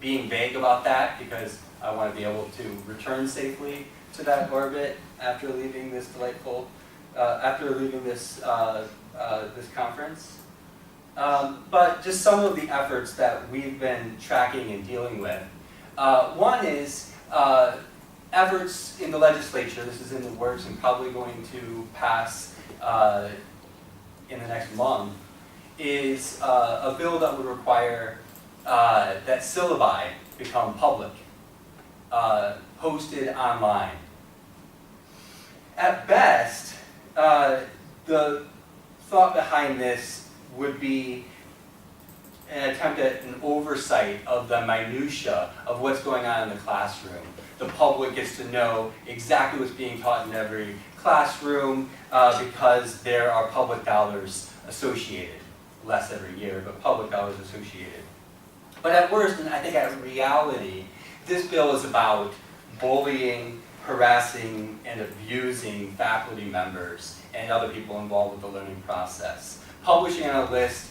Being vague about that because I want to be able to return safely to that orbit after leaving this delightful, this conference. But just some of the efforts that we've been tracking and dealing with. One is efforts in the legislature. This is in the works and probably going to pass in the next month, is a bill that would require that syllabi become public, posted online. At best, the thought behind this would be an attempt at an oversight of the minutia of what's going on in the classroom. the public gets to know exactly what's being taught in every classroom because there are public dollars associated. Less every year, but public dollars associated. But at worst, and I think at reality, this bill is about bullying, harassing, and abusing faculty members and other people involved with the learning process. Publishing on a list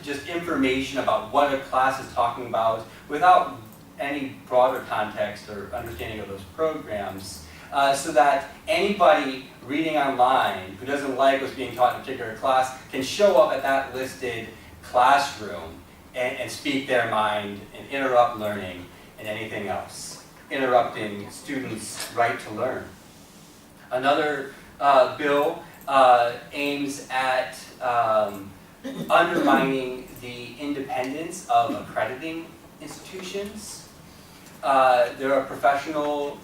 just information about what a class is talking about without any broader context or understanding of those programs, so that anybody reading online who doesn't like what's being taught in a particular class can show up at that listed classroom and speak their mind and interrupt learning and anything else, interrupting students' right to learn. Another bill aims at undermining the independence of accrediting institutions. There are professional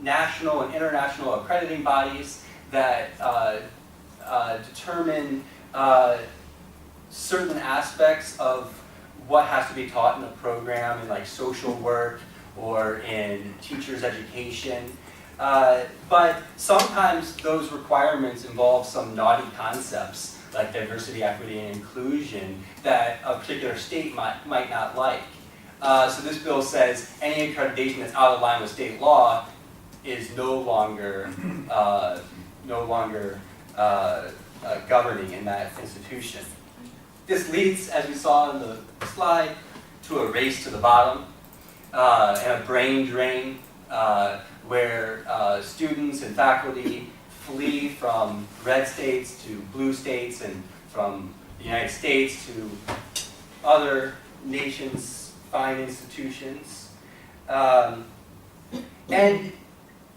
national and international accrediting bodies that determine certain aspects of what has to be taught in a program in like social work or in teachers' education. But sometimes those requirements involve some naughty concepts like diversity, equity, and inclusion that a particular state might not like. So this bill says any accreditation that's out of line with state law is no longer governing in that institution. This leads, as we saw in the slide, to a race to the bottom and a brain drain where students and faculty flee from red states to blue states and from the United States to other nations' fine institutions. And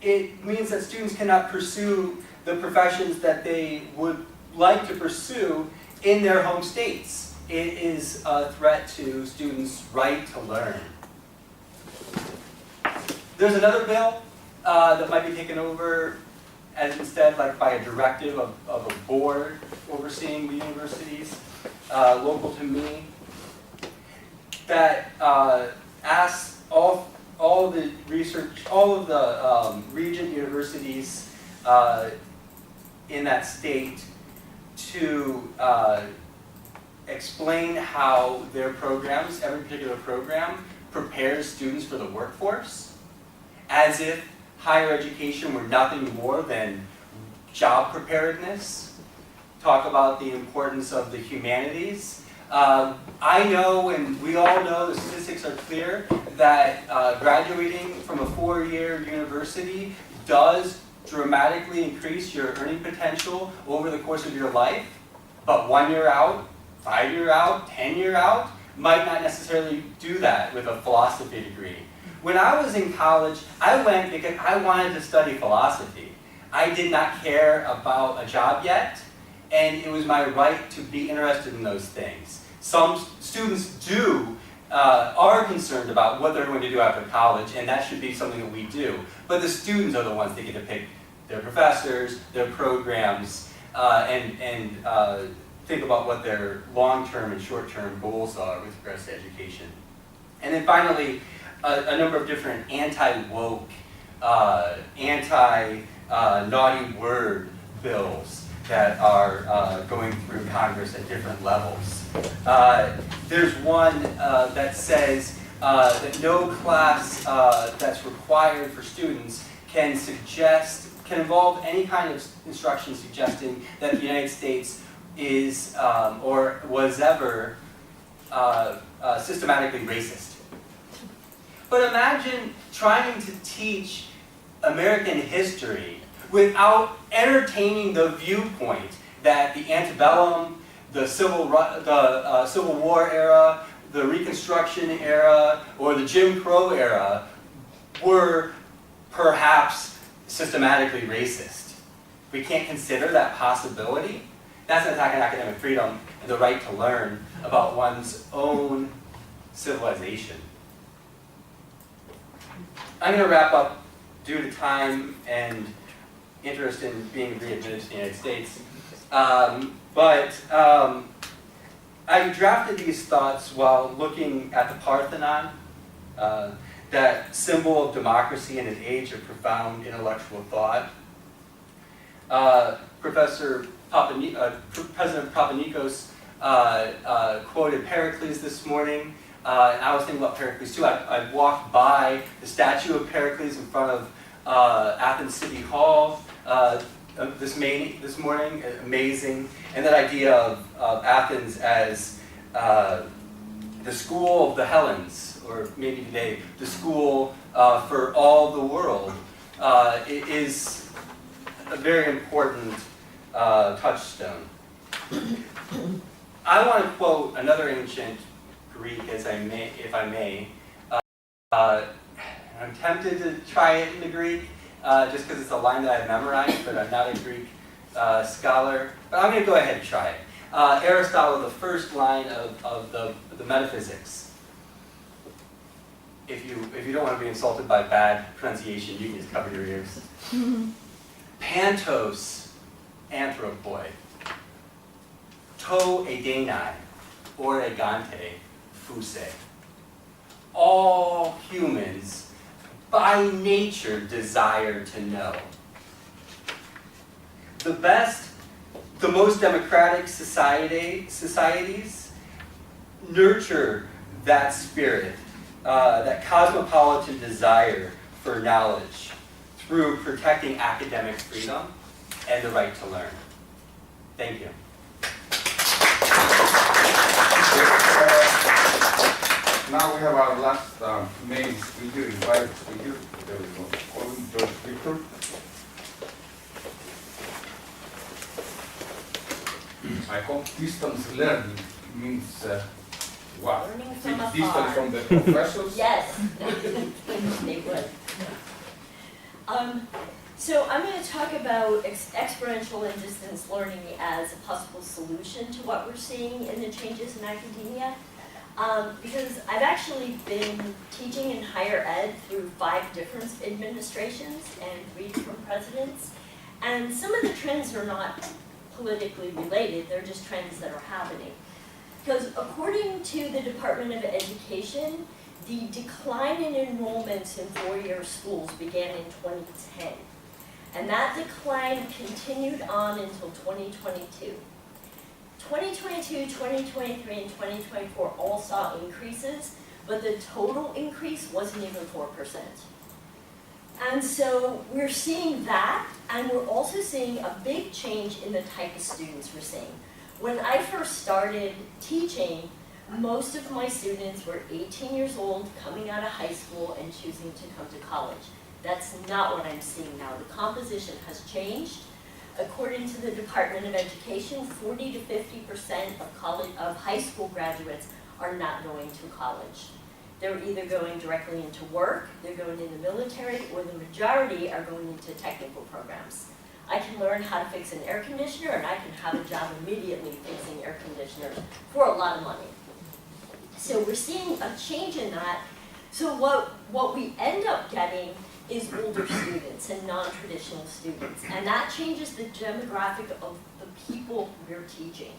it means that students cannot pursue the professions that they would like to pursue in their home states. It is a threat to students' right to learn. There's another bill that might be taken over as instead like by a directive of a board overseeing the universities, local to me, that asks all the research, all of the regent universities in that state to explain how their programs, every particular program, prepares students for the workforce, as if higher education were nothing more than job preparedness. Talk about the importance of the humanities. I know, and we all know, the statistics are clear, that graduating from a four-year university does dramatically increase your earning potential over the course of your life, but 1 year out, 5 year out, 10 year out, might not necessarily do that with a philosophy degree. When I was in college, I went because I wanted to study philosophy. I did not care about a job yet, and it was my right to be interested in those things. Some students are concerned about what they're going to do after college, and that should be something that we do. But the students are the ones that get to pick their professors, their programs, and think about what their long-term and short-term goals are with regards to education. And then finally, a number of different anti-woke, anti-naughty word bills that are going through Congress at different levels. There's one that says that no class that's required for students can involve any kind of instruction suggesting that the United States is or was ever systematically racist. But imagine trying to teach American history without entertaining the viewpoint that the antebellum, the Civil War era, the Reconstruction era, or the Jim Crow era were perhaps systematically racist. We can't consider that possibility. That's an attack on academic freedom and the right to learn about one's own civilization. I'm going to wrap up due to time and interest in being readmitted to the United States. But I drafted these thoughts while looking at the Parthenon. that symbol of democracy in an age of profound intellectual thought. President Papanikos quoted Pericles this morning, and I was thinking about Pericles too. I walked by the statue of Pericles in front of Athens City Hall this morning, amazing. And that idea of Athens as the school of the Hellenes, or maybe today, the school for all the world, is a very important touchstone. I want to quote another ancient Greek, if I may. I'm tempted to try it in the Greek, just because it's a line that I've memorized, but I'm not a Greek scholar. But I'm going to go ahead and try it. Aristotle, the first line of the Metaphysics. If you don't want to be insulted by bad pronunciation, you can just cover your ears. Pantos anthropoi, to edenai, oregante fuse. All humans, by nature, desire to know. The best, the most democratic societies nurture that spirit, that cosmopolitan desire for knowledge through protecting academic freedom and the right to learn. Thank you. Now we have our last main speaker, invited speaker. There we go. Call him Joyce Victor. I hope distance learning means what? Learning from afar. Distance from the professors? Yes, they would. So I'm going to talk about experiential and distance learning as a possible solution to what we're seeing in the changes in academia. Because I've actually been teaching in higher ed through 5 different administrations and 3 different presidents. And some of the trends are not politically related, they're just trends that are happening. Because according to the Department of Education, the decline in enrollments in 4-year schools began in 2010. And that decline continued on until 2022. 2022, 2023, and 2024 all saw increases, but the total increase wasn't even 4%. And so we're seeing that, and we're also seeing a big change in the type of students we're seeing. When I first started teaching, most of my students were 18 years old, coming out of high school and choosing to come to college. That's not what I'm seeing now. The composition has changed. According to the Department of Education, 40 to 50% of high school graduates are not going to college. They're either going directly into work, they're going in the military, or the majority are going into technical programs. I can learn how to fix an air conditioner, and I can have a job immediately fixing air conditioners for a lot of money. So we're seeing a change in that. So what we end up getting is older students and non-traditional students. And that changes the demographic of the people we're teaching.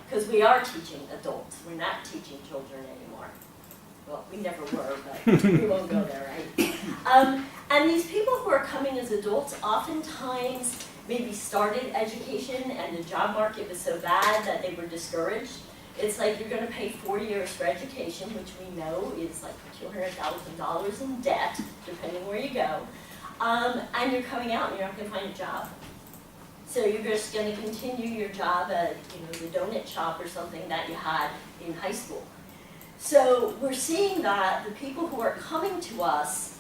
Because we are teaching adults, we're not teaching children anymore. Well, we never were, but we won't go there, right? And these people who are coming as adults oftentimes maybe started education and the job market was so bad that they were discouraged. It's like you're going to pay 4 years for education, which we know is like $200,000 in debt, depending where you go. And you're coming out and you're not going to find a job. So you're just going to continue your job at the donut shop or something that you had in high school. So we're seeing that the people who are coming to us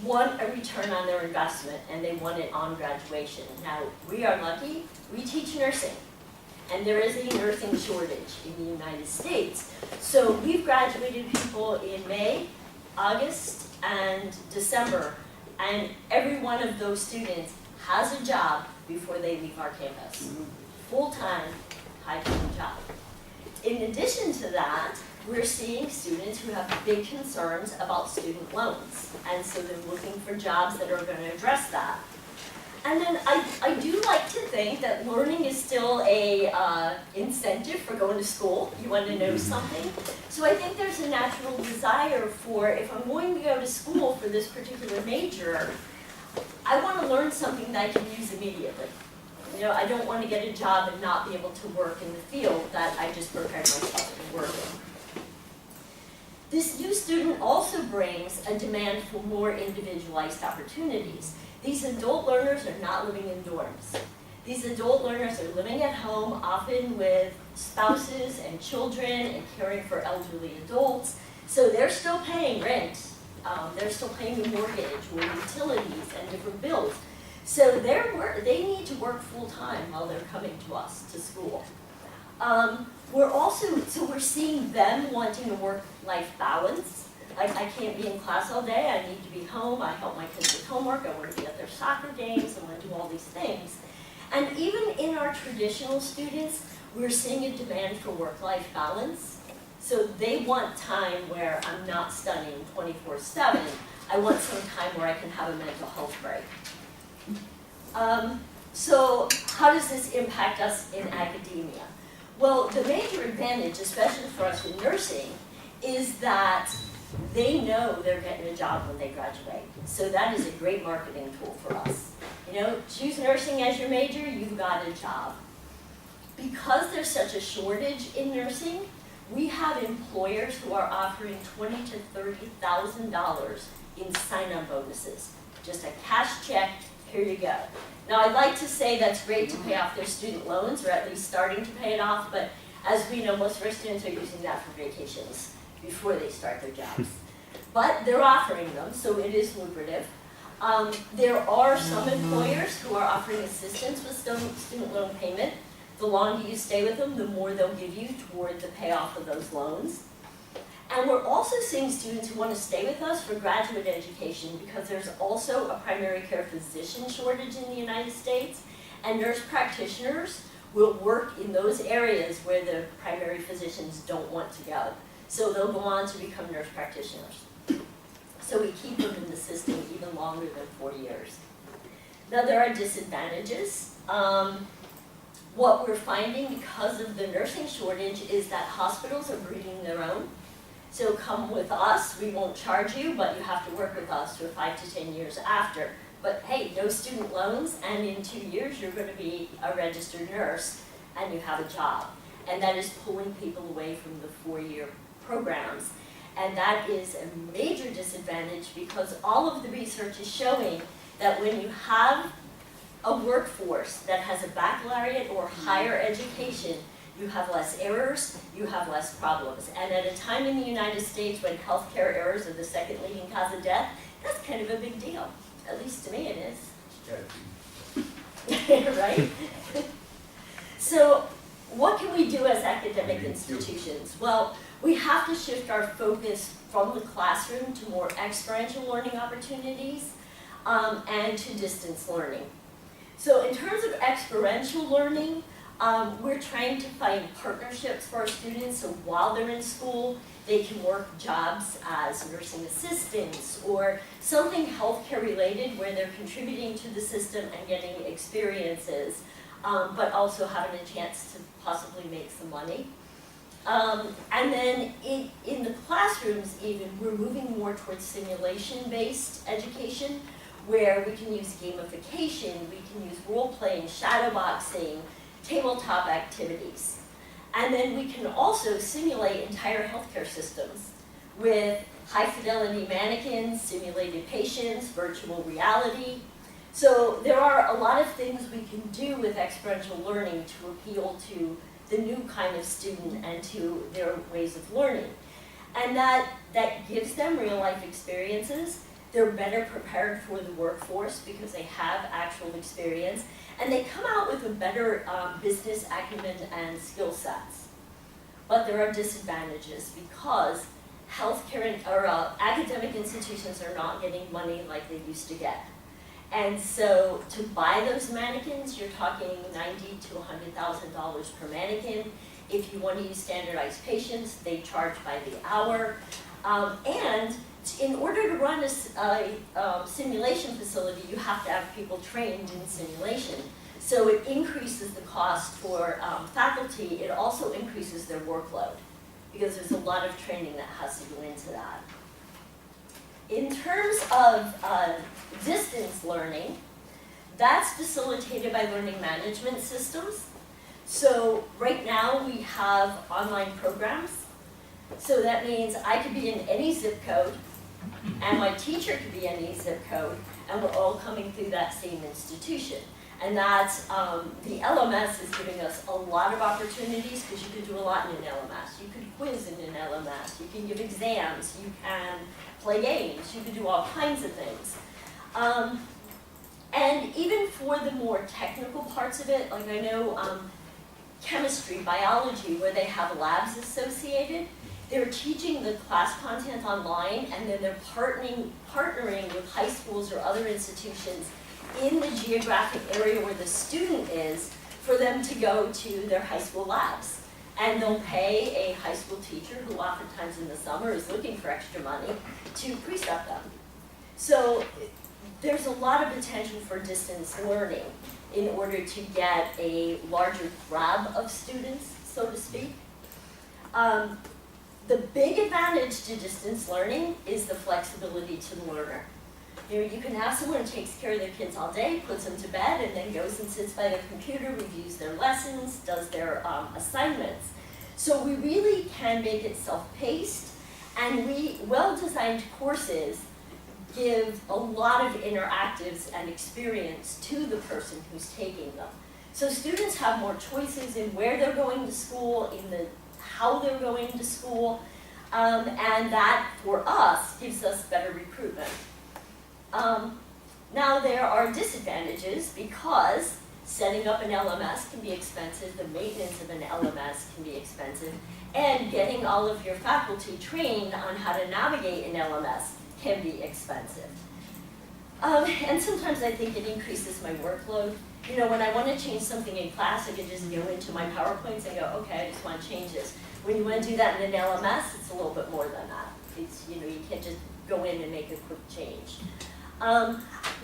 want a return on their investment, and they want it on graduation. Now, we are lucky, we teach nursing, and there is a nursing shortage in the United States. So we've graduated people in May, August, and December, and every one of those students has a job before they leave our campus. Full-time, high-paying job. In addition to that, we're seeing students who have big concerns about student loans, and so they're looking for jobs that are going to address that. And then I do like to think that learning is still a incentive for going to school. You want to know something. So I think there's a natural desire for, if I'm going to go to school for this particular major, I want to learn something that I can use immediately. You know, I don't want to get a job and not be able to work in the field that I just prepared myself to work in. This new student also brings a demand for more individualized opportunities. These adult learners are not living in dorms. These adult learners are living at home, often with spouses and children and caring for elderly adults. So they're still paying rent. They're still paying a mortgage or utilities and different bills. So they need to work full time while they're coming to us to school. We're seeing them wanting a work-life balance. I can't be in class all day, I need to be home, I help my kids with homework, I want to be at their soccer games, I want to do all these things. And even in our traditional students, we're seeing a demand for work-life balance. So they want time where I'm not studying 24/7, I want some time where I can have a mental health break. So how does this impact us in academia? Well, the major advantage, especially for us in nursing, is that they know they're getting a job when they graduate. So that is a great marketing tool for us. You know, choose nursing as your major, you've got a job. Because there's such a shortage in nursing, we have employers who are offering $20,000 to $30,000 in sign-on bonuses. Just a cash check, here you go. Now, I'd like to say that's great to pay off their student loans, or at least starting to pay it off, but as we know, most of our students are using that for vacations before they start their jobs. But they're offering them, so it is lucrative. There are some employers who are offering assistance with student loan payment. The longer you stay with them, the more they'll give you toward the payoff of those loans. And we're also seeing students who want to stay with us for graduate education because there's also a primary care physician shortage in the United States, and nurse practitioners will work in those areas where the primary physicians don't want to go. So they'll go on to become nurse practitioners. So we keep them in the system even longer than 4 years. Now there are disadvantages. What we're finding because of the nursing shortage is that hospitals are breeding their own. So come with us, we won't charge you, but you have to work with us for 5 to 10 years after. But hey, no student loans, and in 2 years you're going to be a registered nurse and you have a job. And that is pulling people away from the 4-year programs. And that is a major disadvantage because all of the research is showing that when you have a workforce that has a baccalaureate or higher education, you have less errors, you have less problems. And at a time in the United States when healthcare errors are the second leading cause of death, that's kind of a big deal. At least to me it is. Right? So what can we do as academic institutions? Well, we have to shift our focus from the classroom to more experiential learning opportunities and to distance learning. So in terms of experiential learning, we're trying to find partnerships for our students so while they're in school, they can work jobs as nursing assistants or something healthcare related where they're contributing to the system and getting experiences, but also having a chance to possibly make some money. And then in the classrooms even, we're moving more towards simulation-based education where we can use gamification, we can use role-playing, shadowboxing, tabletop activities. And then we can also simulate entire healthcare systems with high-fidelity mannequins, simulated patients, virtual reality. So there are a lot of things we can do with experiential learning to appeal to the new kind of student and to their ways of learning. And that gives them real-life experiences. They're better prepared for the workforce because they have actual experience, and they come out with a better business acumen and skill sets. But there are disadvantages because healthcare or academic institutions are not getting money like they used to get. And so to buy those mannequins, you're talking $90,000 to $100,000 per mannequin. If you want to use standardized patients, they charge by the hour. And in order to run a simulation facility, you have to have people trained in simulation. So it increases the cost for faculty. It also increases their workload because there's a lot of training that has to go into that. In terms of distance learning, that's facilitated by learning management systems. So right now we have online programs. So that means I could be in any zip code, and my teacher could be in any zip code, and we're all coming through that same institution. And that's, the LMS is giving us a lot of opportunities because you can do a lot in an LMS. You can quiz in an LMS, you can give exams, you can play games, you can do all kinds of things. And even for the more technical parts of it, like I know chemistry, biology, where they have labs associated, they're teaching the class content online, and then they're partnering with high schools or other institutions in the geographic area where the student is for them to go to their high school labs. And they'll pay a high school teacher, who oftentimes in the summer is looking for extra money, to precept them. So there's a lot of potential for distance learning in order to get a larger grab of students, so to speak. The big advantage to distance learning is the flexibility to the learner. You can have someone who takes care of their kids all day, puts them to bed, and then goes and sits by their computer, reviews their lessons, does their assignments. So we really can make it self-paced, and well-designed courses give a lot of interactives and experience to the person who's taking them. So students have more choices in where they're going to school, in how they're going to school, and that, for us, gives us better recruitment. Now there are disadvantages because setting up an LMS can be expensive, the maintenance of an LMS can be expensive, and getting all of your faculty trained on how to navigate an LMS can be expensive. And sometimes I think it increases my workload. You know, when I want to change something in class, I can just go into my PowerPoints and go, okay, I just want to change this. When you want to do that in an LMS, it's a little bit more than that. It's, you know, you can't just go in and make a quick change.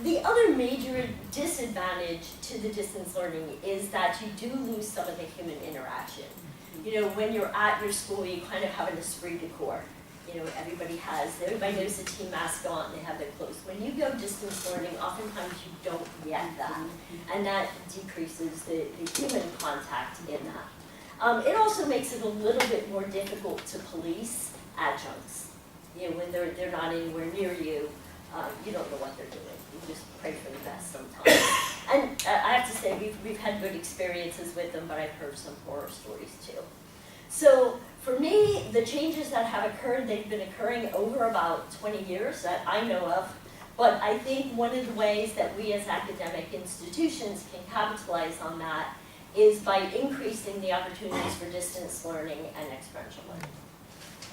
The other major disadvantage to the distance learning is that you do lose some of the human interaction. You know, when you're at your school, you kind of have an esprit de corps. You know, everybody knows the team mascot, and they have their clothes. When you go distance learning, oftentimes you don't get that, and that decreases the human contact in that. It also makes it a little bit more difficult to police adjuncts. You know, when they're not anywhere near you, you don't know what they're doing. You just pray for the best sometimes. And I have to say, we've had good experiences with them, but I've heard some horror stories too. So for me, the changes that have occurred, they've been occurring over about 20 years that I know of. But I think one of the ways that we as academic institutions can capitalize on that is by increasing the opportunities for distance learning and experiential learning.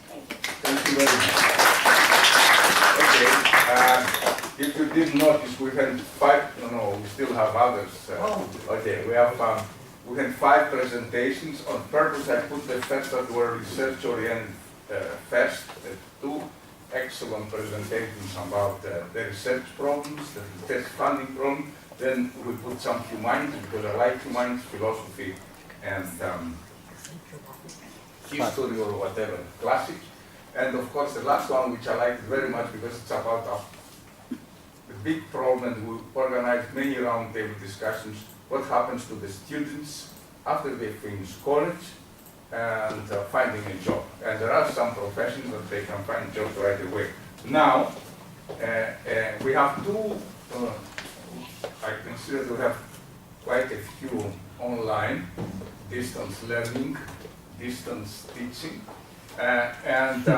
Thank you. Thank you very much. Okay, if you did notice, we had we still have others. Okay, we had 5 presentations. On purpose, I put the first that were research-oriented first, 2 excellent presentations about the research problems, the test funding problem. Then we put some humanities, because I like humanities, philosophy, and history or whatever, classic. And of course, the last one, which I liked very much because it's about the big problem, and we organized many roundtable discussions, what happens to the students after they finish college and finding a job. And there are some professions that they can find jobs right away. Now, we have 2, I consider to have quite a few online, distance learning, distance teaching. And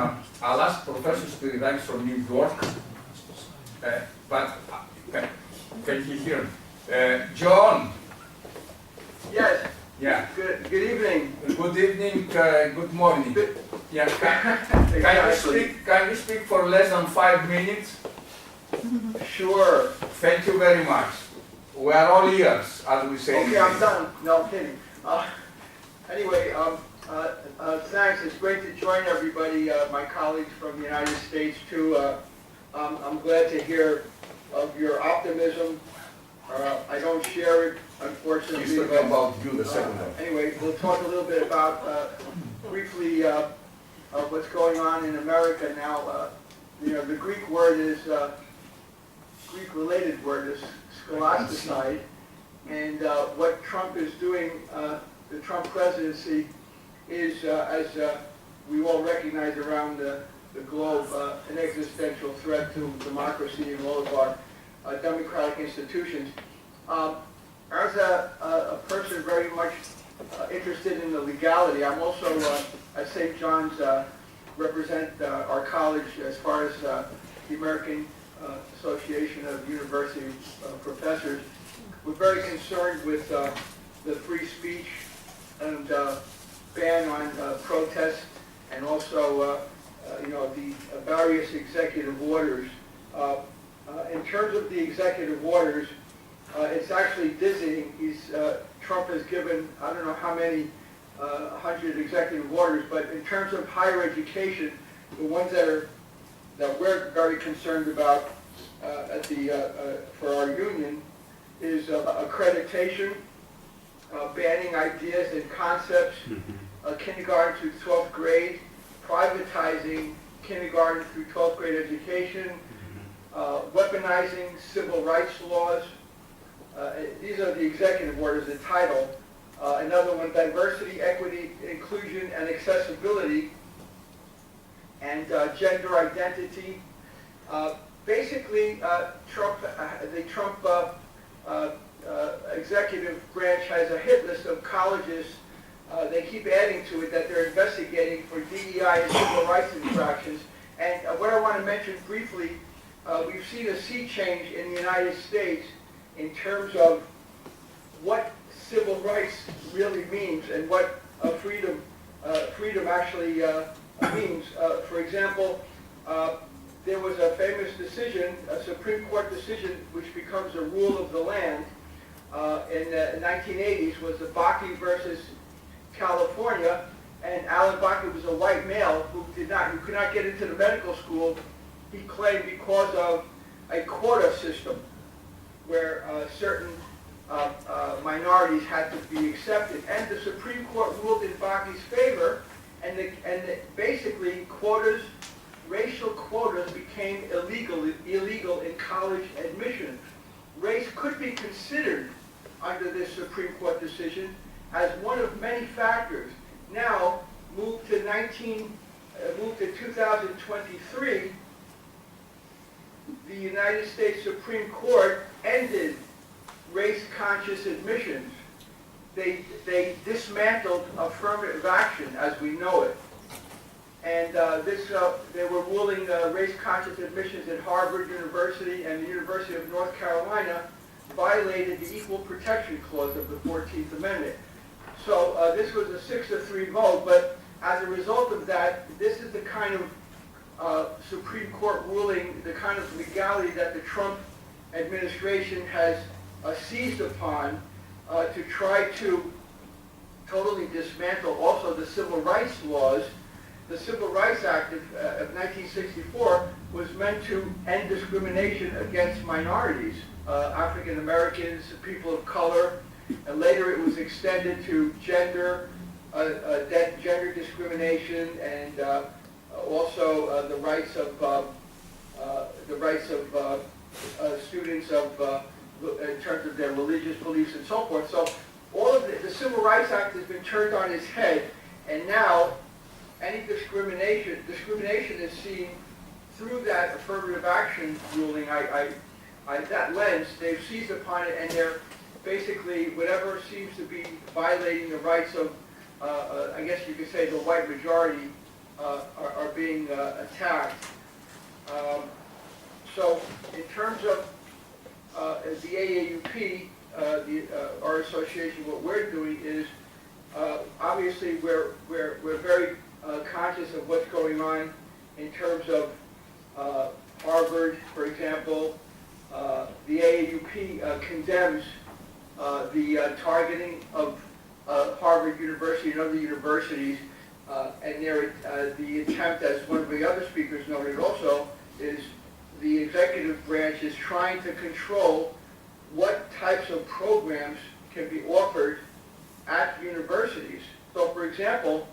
I'll ask Professor Spiridalis from New York, but can he hear me? John? Yes. Yeah. Good evening. Good evening, good morning. Good. Yeah. Can you speak for less than 5 minutes? Sure. Thank you very much. We are all ears, as we say. Okay, I'm done. No, I'm kidding. Anyway, Thanks. It's great to join everybody, my colleagues from the United States too. I'm glad to hear of your optimism. I don't share it, unfortunately. He's talking about you, the second one. Anyway, we'll talk a little bit about, briefly, what's going on in America now. The Greek word is, Greek-related word is scholasticide. And what Trump is doing, the Trump presidency, is, as we all recognize around the globe, an existential threat to democracy and all of our democratic institutions. As a person very much interested in the legality, I'm also at St. John's represent our college as far as the American Association of University Professors. We're very concerned with the free speech and ban on protest, and also the various executive orders. In terms of the executive orders, it's actually dizzying. Trump has given, I don't know how many 100 executive orders, but in terms of higher education, the ones that we're very concerned about for our union is accreditation, banning ideas and concepts, kindergarten through 12th grade, privatizing kindergarten through 12th grade education, weaponizing civil rights laws. These are the executive orders, the title. Another one, diversity, equity, inclusion, and accessibility, and gender identity. Basically, the Trump executive branch has a hit list of colleges. They keep adding to it that they're investigating for DEI and civil rights infractions. And what I want to mention briefly, we've seen a sea change in the United States in terms of what civil rights really means and what freedom actually means. For example, there was a famous decision, a Supreme Court decision, which becomes a rule of the land in the 1980s, was the Bakke versus California, and Alan Bakke was a white male who could not get into the medical school, he claimed, because of a quota system where certain minorities had to be accepted. And the Supreme Court ruled in Bakke's favor, and basically quotas, racial quotas, became illegal in college admission. Race could be considered under this Supreme Court decision as one of many factors. Now, move to 2023, the United States Supreme Court ended race-conscious admissions. They dismantled affirmative action as we know it. And they were ruling race-conscious admissions at Harvard University and the University of North Carolina violated the Equal Protection Clause of the 14th Amendment. So this was a 6-3 vote, but as a result of that, this is the kind of Supreme Court ruling, the kind of legality that the Trump administration has seized upon to try to totally dismantle also the civil rights laws. The Civil Rights Act of 1964 was meant to end discrimination against minorities, African Americans, people of color, and later it was extended to gender discrimination, and also the rights of students in terms of their religious beliefs and so forth. So all of the Civil Rights Act has been turned on its head, and now any discrimination is seen through that affirmative action ruling. That lens, they've seized upon it, and they're basically whatever seems to be violating the rights of, I guess you could say, the white majority are being attacked. So in terms of the AAUP, our association, what we're doing is obviously we're very conscious of what's going on in terms of Harvard, for example. The AAUP condemns the targeting of Harvard University and other universities, and the attempt, as one of the other speakers noted also, is the executive branch is trying to control what types of programs can be offered at universities. So, for example,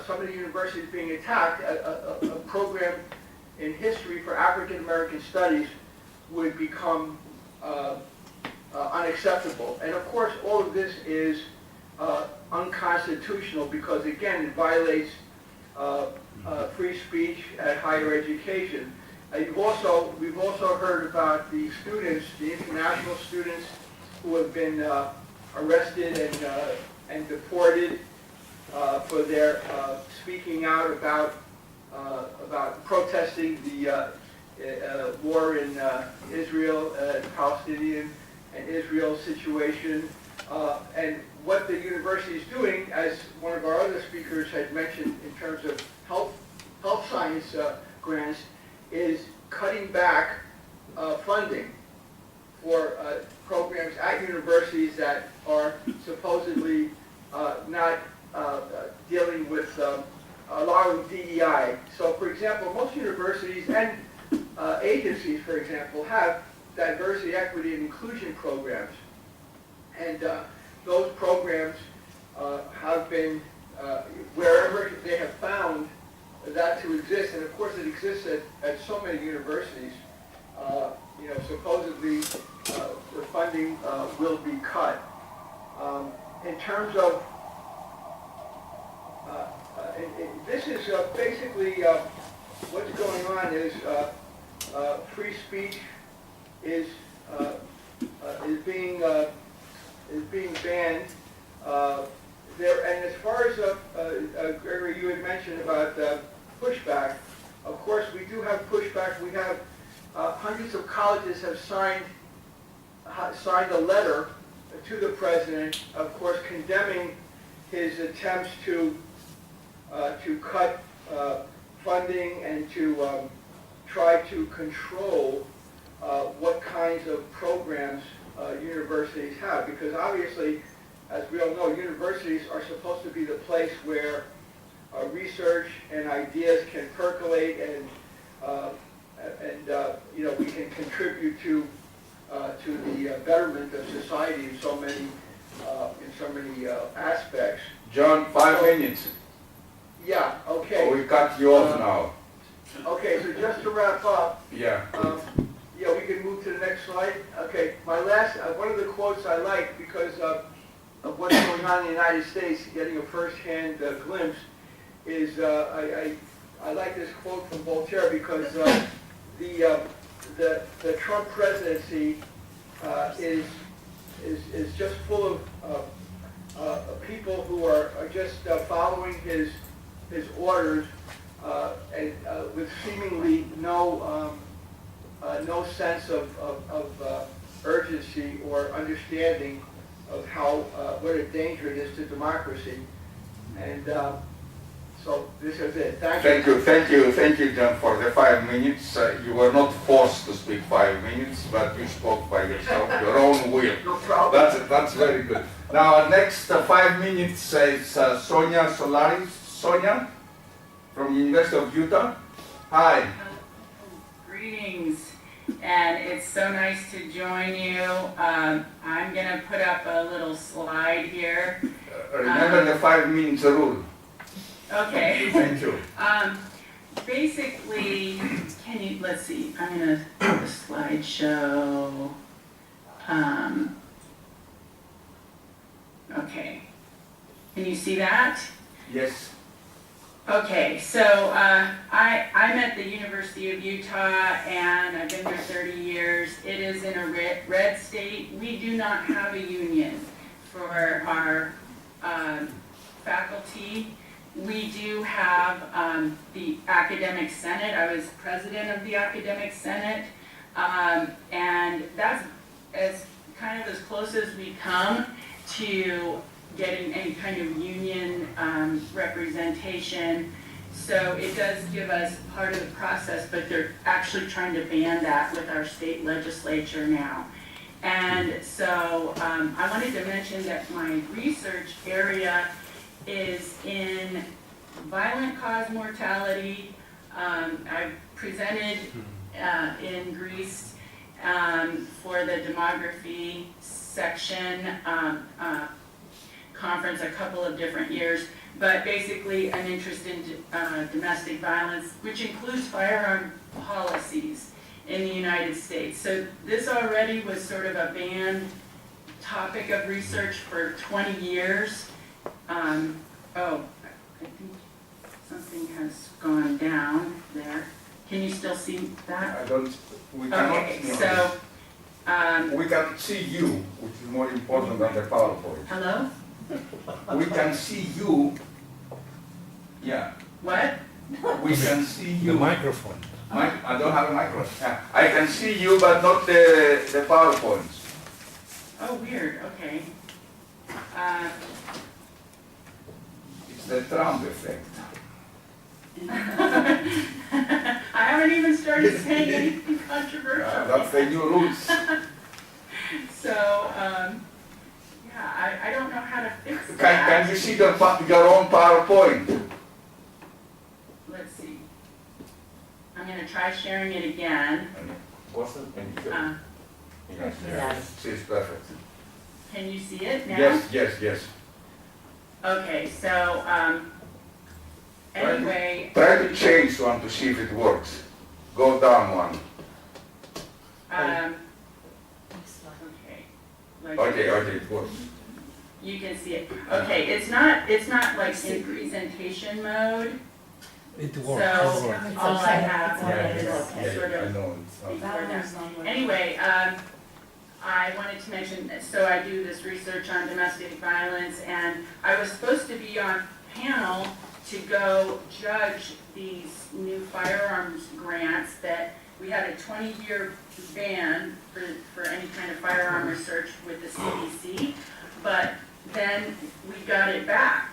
some of the universities being attacked, a program in history for African American studies would become unacceptable. And of course, all of this is unconstitutional because, again, it violates free speech at higher education. We've also heard about the students, the international students who have been arrested and deported for their speaking out about protesting the war in Israel, Palestinian and Israel situation, and what the university is doing, as one of our other speakers had mentioned in terms of health science grants, is cutting back funding for programs at universities that are supposedly not dealing with allowing DEI. So, for example, most universities and agencies, for example, have diversity, equity, and inclusion programs. And those programs have been, wherever they have found that to exist, and of course it exists at so many universities, supposedly the funding will be cut. In terms of, this is basically what's going on is free speech is being banned. And as far as Gregory, you had mentioned about pushback. Of course, we do have pushback. We have hundreds of colleges have signed a letter to the president, of course, condemning his attempts to cut funding and to try to control what kinds of programs universities have. Because obviously, as we all know, universities are supposed to be the place where research and ideas can percolate and we can contribute to the betterment of society in so many aspects. John, 5 minutes. Yeah. Okay. Oh, we cut you off now. Okay. So just to wrap up. Yeah. Yeah, we can move to the next slide. Okay. My last one of the quotes I like because of what's going on in the United States, getting a first-hand glimpse, is I like this quote from Voltaire because the Trump presidency is just full of people who are just following his orders and with seemingly no sense of urgency or understanding of how what a danger it is to democracy. And so this is it. Thank you, John, for the 5 minutes. You were not forced to speak 5 minutes, but you spoke by yourself, your own will. No problem. That's very good. Now, next 5 minutes is Sonia Solaris. Sonia, from University of Utah. Hi. Greetings, and it's so nice to join you. I'm going to put up a little slide here. Remember the 5 minutes rule. Okay. Thank you. Basically, let's see, I'm going to do a slideshow. Okay. Can you see that? Yes. Okay, so I'm at the University of Utah, and I've been there 30 years. It is in a red state. We do not have a union for our faculty. We do have the Academic Senate. I was president of the Academic Senate, and that's as close as we come to getting any kind of union representation. So it does give us part of the process, but they're actually trying to ban that with our state legislature now. And so I wanted to mention that my research area is in violent cause mortality. I presented in Greece for the demography section conference a couple of different years, but basically an interest in domestic violence, which includes firearm policies in the United States. So this already was sort of a banned topic of research for 20 years. I think something has gone down there. Can you still see that? I don't, we cannot. Okay, so, We can see you, which is more important than the PowerPoint. hello? We can see you. Yeah, What? we can see The you. microphone. I don't have a microphone. Yeah. I can see you, but not the PowerPoints. Oh, weird, okay. It's the Trump effect. I haven't even started saying anything controversial. That's the new rules. So, yeah, I don't know how to fix Can that. you see your own PowerPoint? Let's see. I'm gonna try sharing it again. It's perfect. Can you see it now? Yes. Okay, so, anyway, Try to change one to see if it works. Go down one. okay. Like- Okay, it works. You can see it. Okay, it's not like in presentation mode, It so works. all I have Yeah, is yeah, sort I of know. It's not- before now. Anyway, I wanted to mention, so I do this research on domestic violence, and I was supposed to be on panel to go judge these new firearms grants that we had a 20-year ban for any kind of firearm research with the CDC, but then we got it back.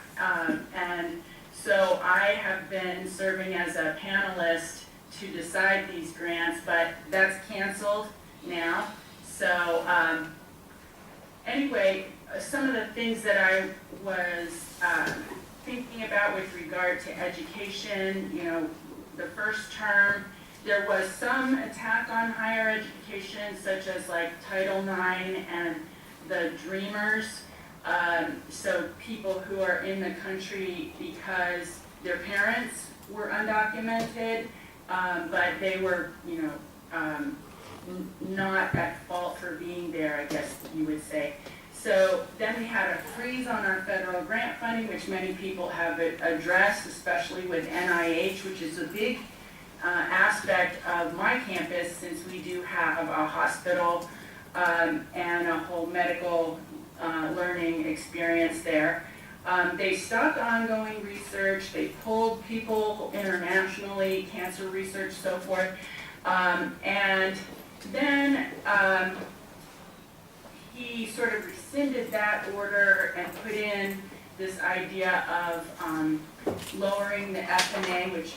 And so I have been serving as a panelist to decide these grants, but that's canceled now. So anyway, some of the things that I was thinking about with regard to education, you know, the first term, there was some attack on higher education, such as like Title IX and the Dreamers. So people who are in the country because their parents were undocumented, but they were, you know, not at fault for being there, I guess you would say. So then we had a freeze on our federal grant funding, which many people have addressed, especially with NIH, which is a big aspect of my campus, since we do have a hospital and a whole medical learning experience there. They stopped ongoing research, they pulled people internationally, cancer research, so forth. And then he sort of rescinded that order and put in this idea of lowering the FNA, which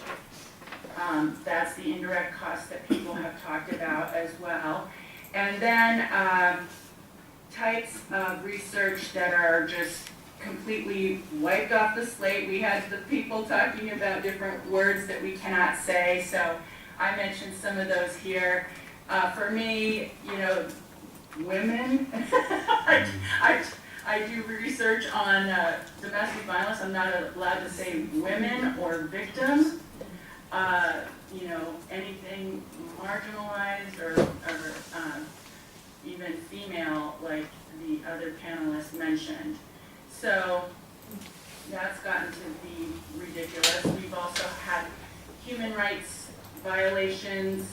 that's the indirect cost that people have talked about as well. And then types of research that are just completely wiped off the slate. We had the people talking about different words that we cannot say, so I mentioned some of those here. For me, you know, women, I do research on domestic violence. I'm not allowed to say women or victims. You know, anything marginalized or even female, like the other panelists mentioned. So that's gotten to be ridiculous. We've also had human rights violations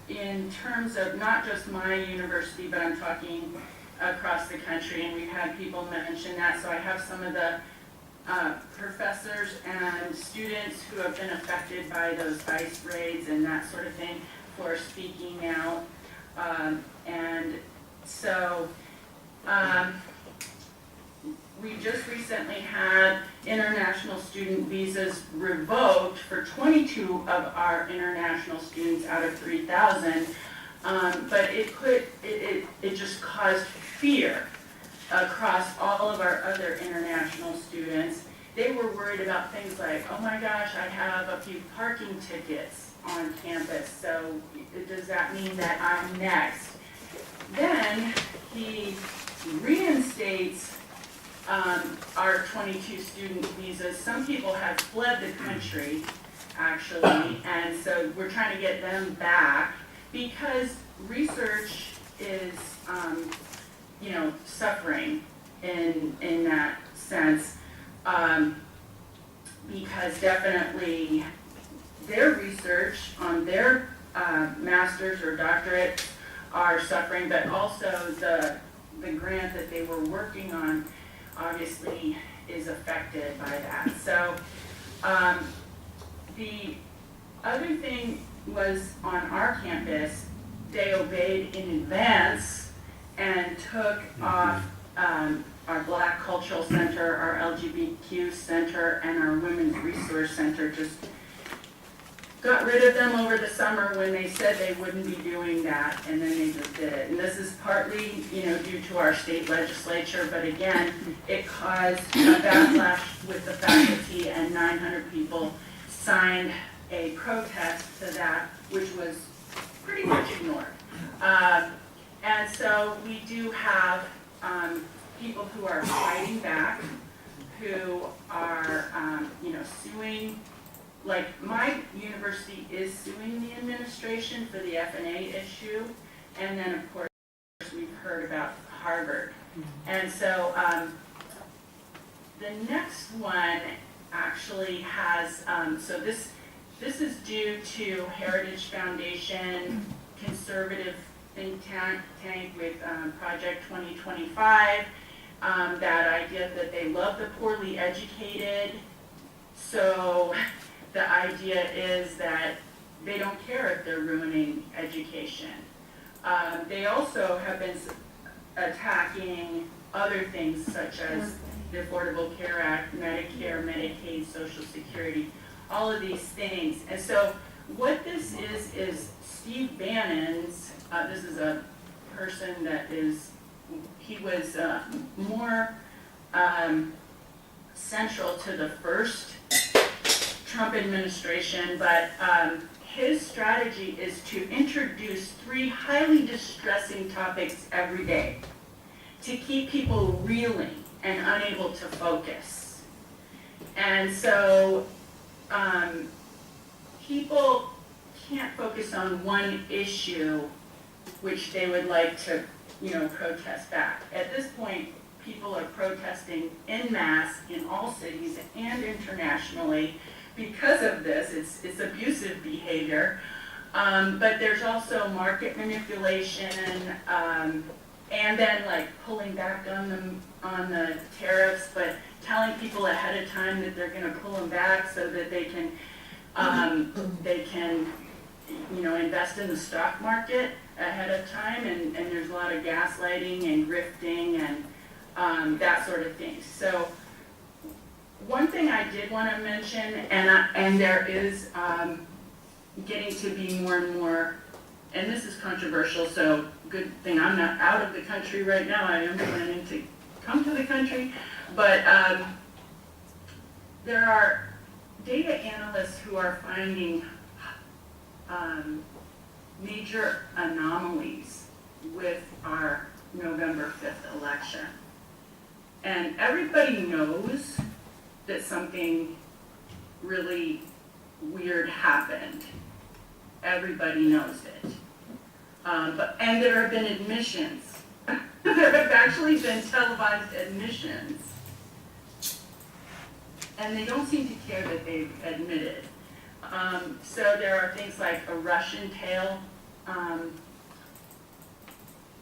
in terms of not just my university, but I'm talking across the country, and we've had people mention that. So I have some of the professors and students who have been affected by those ICE raids and that sort of thing who are speaking out. And so we just recently had international student visas revoked for 22 of our international students out of 3,000 But it just caused fear across all of our other international students. They were worried about things like, oh my gosh, I have a few parking tickets on campus, so does that mean that I'm next? Then he reinstates our 22 student visas. Some people have fled the country, actually, and so we're trying to get them back because research is, suffering in that sense. Because definitely their research on their master's or doctorate are suffering, but also the grant that they were working on obviously is affected by that. So the other thing was on our campus, they obeyed in advance and took off our Black Cultural Center, our LGBTQ Center, and our Women's Resource Center. Just got rid of them over the summer when they said they wouldn't be doing that, and then they just did it. And this is partly, due to our state legislature, but again, it caused a backlash with the faculty, and 900 people signed a protest to that, which was pretty much ignored. And so we do have people who are fighting back, who are, suing. Like, my university is suing the administration for the FNA issue, and then, of course, we've heard about Harvard. And so the next one actually has, so this is due to Heritage Foundation, conservative think tank with Project 2025, that idea that they love the poorly educated. So the idea is that they don't care if they're ruining education. They also have been attacking other things such as the Affordable Care Act, Medicare, Medicaid, Social Security, all of these things. And so what this is Steve Bannon's, this is a person that he was more central to the first Trump administration, but his strategy is to introduce 3 highly distressing topics every day to keep people reeling and unable to focus. And so people can't focus on one issue which they would like to, protest back. At this point, people are protesting en masse in all cities and internationally because of this. It's abusive behavior, but there's also market manipulation, and then like pulling back on the tariffs, but telling people ahead of time that they're going to pull them back so that they can invest in the stock market ahead of time, and there's a lot of gaslighting and grifting and that sort of thing. So one thing I did want to mention, and there is getting to be more and more, and this is controversial, so good thing I'm not out of the country right now. I am planning to come to the country, but there are data analysts who are finding major anomalies with our November 5th election. And everybody knows that something really weird happened. Everybody knows it. And there have been admissions. There have actually been televised admissions. And they don't seem to care that they've admitted. So there are things like a Russian tail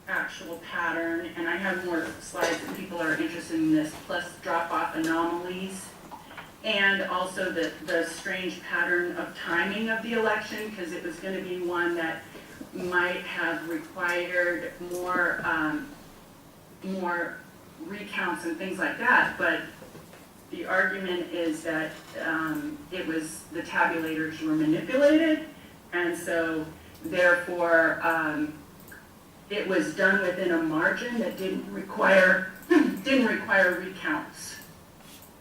actual pattern, and I have more slides if people are interested in this, plus drop-off anomalies, and also the strange pattern of timing of the election, because it was going to be one that might have required more recounts and things like that, but the argument is that the tabulators were manipulated, and so therefore, it was done within a margin that didn't require recounts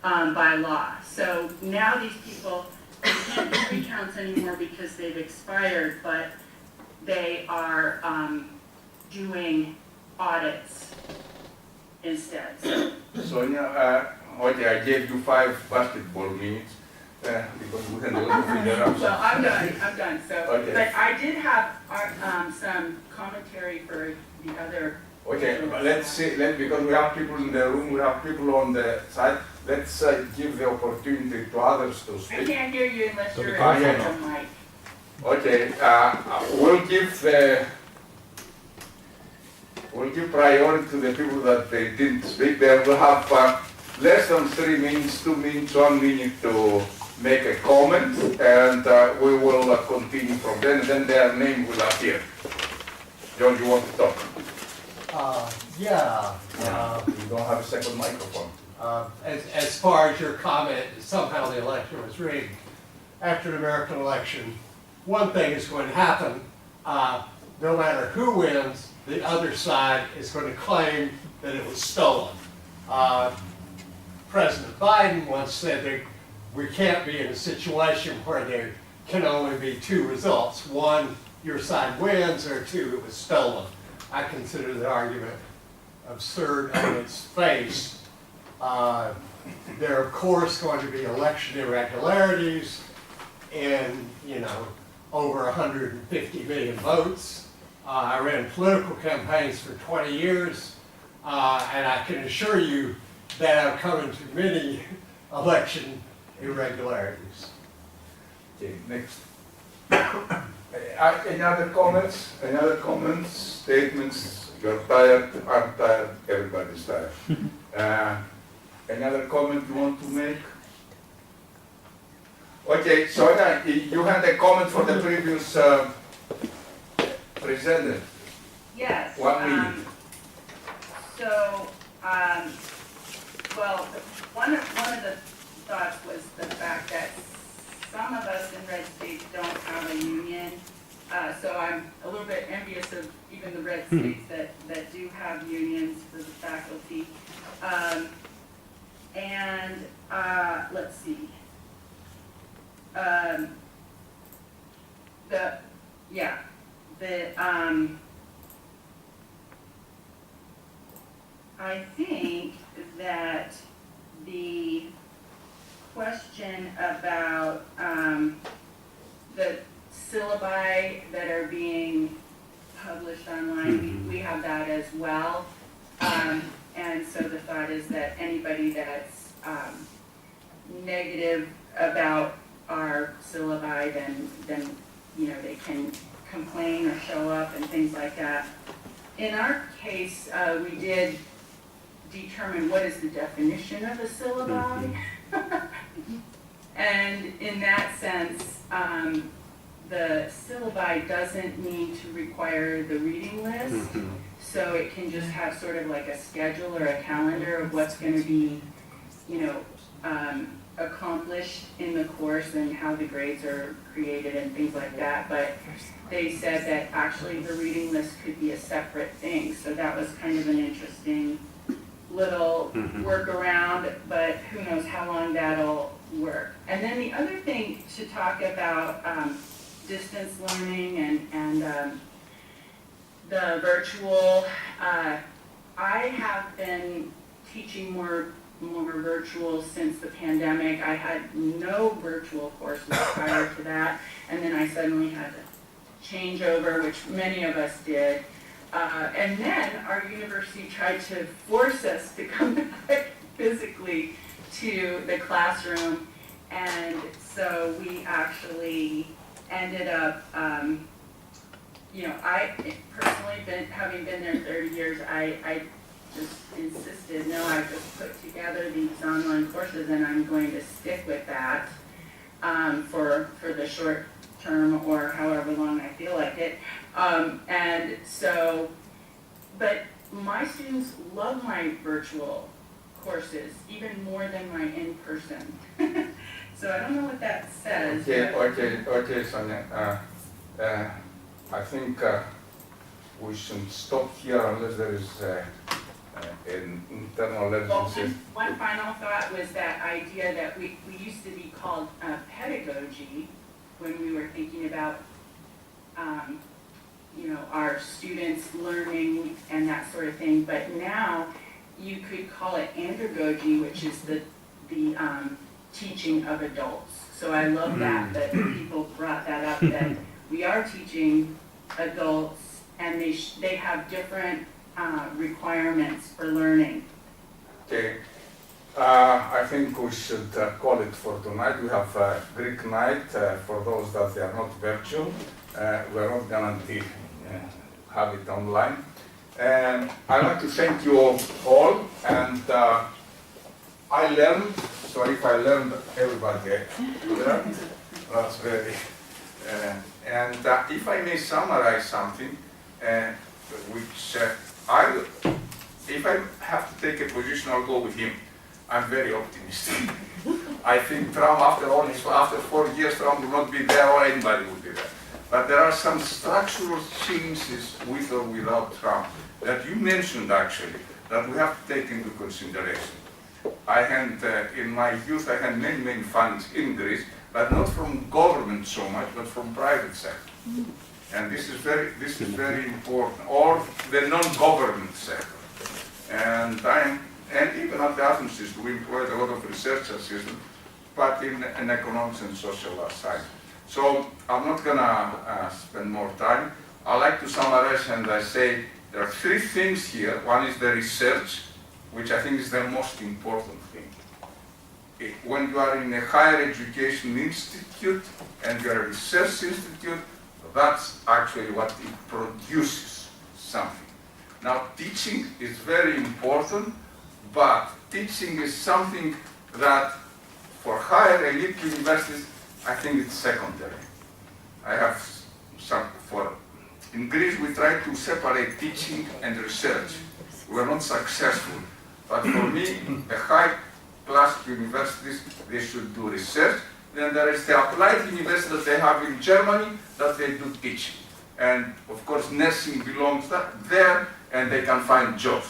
by law. So now these people can't do recounts anymore because they've expired, but they are doing audits instead. Sonia, okay, I gave you 5 basketball minutes because we can do it. Well, I'm done. So, Okay. but I did have some commentary for the other. Okay, let's see, because we have people in the room, we have people on the side. Let's give the opportunity to others to I speak. can't hear you unless you're I at know. the mic. Okay, we'll give priority to the people that they didn't speak. They will have less than 3 minutes, 2 minutes, 1 minute to make a comment, and we will continue from then, and then their name will appear. John, you want to talk? Yeah. You don't have a second microphone. As far as your comment, somehow the election was rigged. After the American election, one thing is going to happen. No matter who wins, the other side is going to claim that it was stolen. President Biden once said that we can't be in a situation where there can only be 2 results. 1, your side wins, or 2, it was stolen. I consider the argument absurd on its face. There are, of course, going to be election irregularities in, over 150 million votes. I ran political campaigns for 20 years, and I can assure you that I've come into many election irregularities. Okay, next. Any other comments? Any other comments, statements? You're tired, I'm tired, everybody's tired. Any other comment you want to make? Okay, Sonia, you had a comment for the previous presenter. Yes. 1 minute. So, well, one of the thoughts was the fact that some of us in red states don't have a union. So I'm a little bit envious of even the red states that do have unions for the faculty. Let's see. I think that the question about the syllabi that are being published online, we have that as well. And so the thought is that anybody that's negative about our syllabi, then they can complain or show up and things like that. In our case, we did determine what is the definition of a syllabi. And in that sense, the syllabi doesn't need to require the reading list. So it can just have sort of like a schedule or a calendar of what's going to be, accomplished in the course and how the grades are created and things like that. But they said that actually the reading list could be a separate thing. So that was kind of an interesting little workaround, but who knows how long that'll work. And then the other thing to talk about distance learning and the virtual, I have been teaching more virtual since the pandemic. I had no virtual courses prior to that, and then I suddenly had to change over, which many of us did. And then our university tried to force us to come back physically to the classroom, and so we actually ended up, I personally, having been there 30 years, I just insisted, no, I just put together these online courses and I'm going to stick with that for the short term or however long I feel like it. And so, but my students love my virtual courses even more than my in-person. So I don't know what that says. Okay, Sonia. I think we should stop here unless there is an internal Well, urgency. and one final thought was that idea that we used to be called pedagogy when we were thinking about, you know, our students learning and that sort of thing. But now you could call it andragogy, which is the teaching of adults. So I love that people brought that up, that we are teaching adults and they have different requirements for learning. Okay. I think we should call it for tonight. We have Greek night for those that they are not virtual. We're not going to have it online. And I'd like to thank you all. And I learned, so if I learned, everybody learned. That's very. And if I may summarize something, which if I have to take a position, I'll go with him. I'm very optimistic. I think Trump, after 4 years, Trump will not be there or anybody will be there. But there are some structural changes with or without Trump that you mentioned actually, that we have to take into consideration. I had, in my youth, I had many funds in Greece, but not from government so much, but from private sector. And this is very important, or the non-government sector. And even at the Athens Institute, we employed a lot of research assistants, but in economics and social science. So I'm not gonna spend more time. I like to summarize, and I say there are 3 things here. One is the research, which I think is the most important thing. When you are in a higher education institute and you are a research institute, that's actually what it produces something. Now, teaching is very important, but teaching is something that for higher elite universities, I think it's secondary. I have in Greece we try to separate teaching and research. We are not successful. But for me, the high-class universities, they should do research. Then there is the applied university that they have in Germany that they do teaching. And of course, nursing belongs there, and they can find jobs.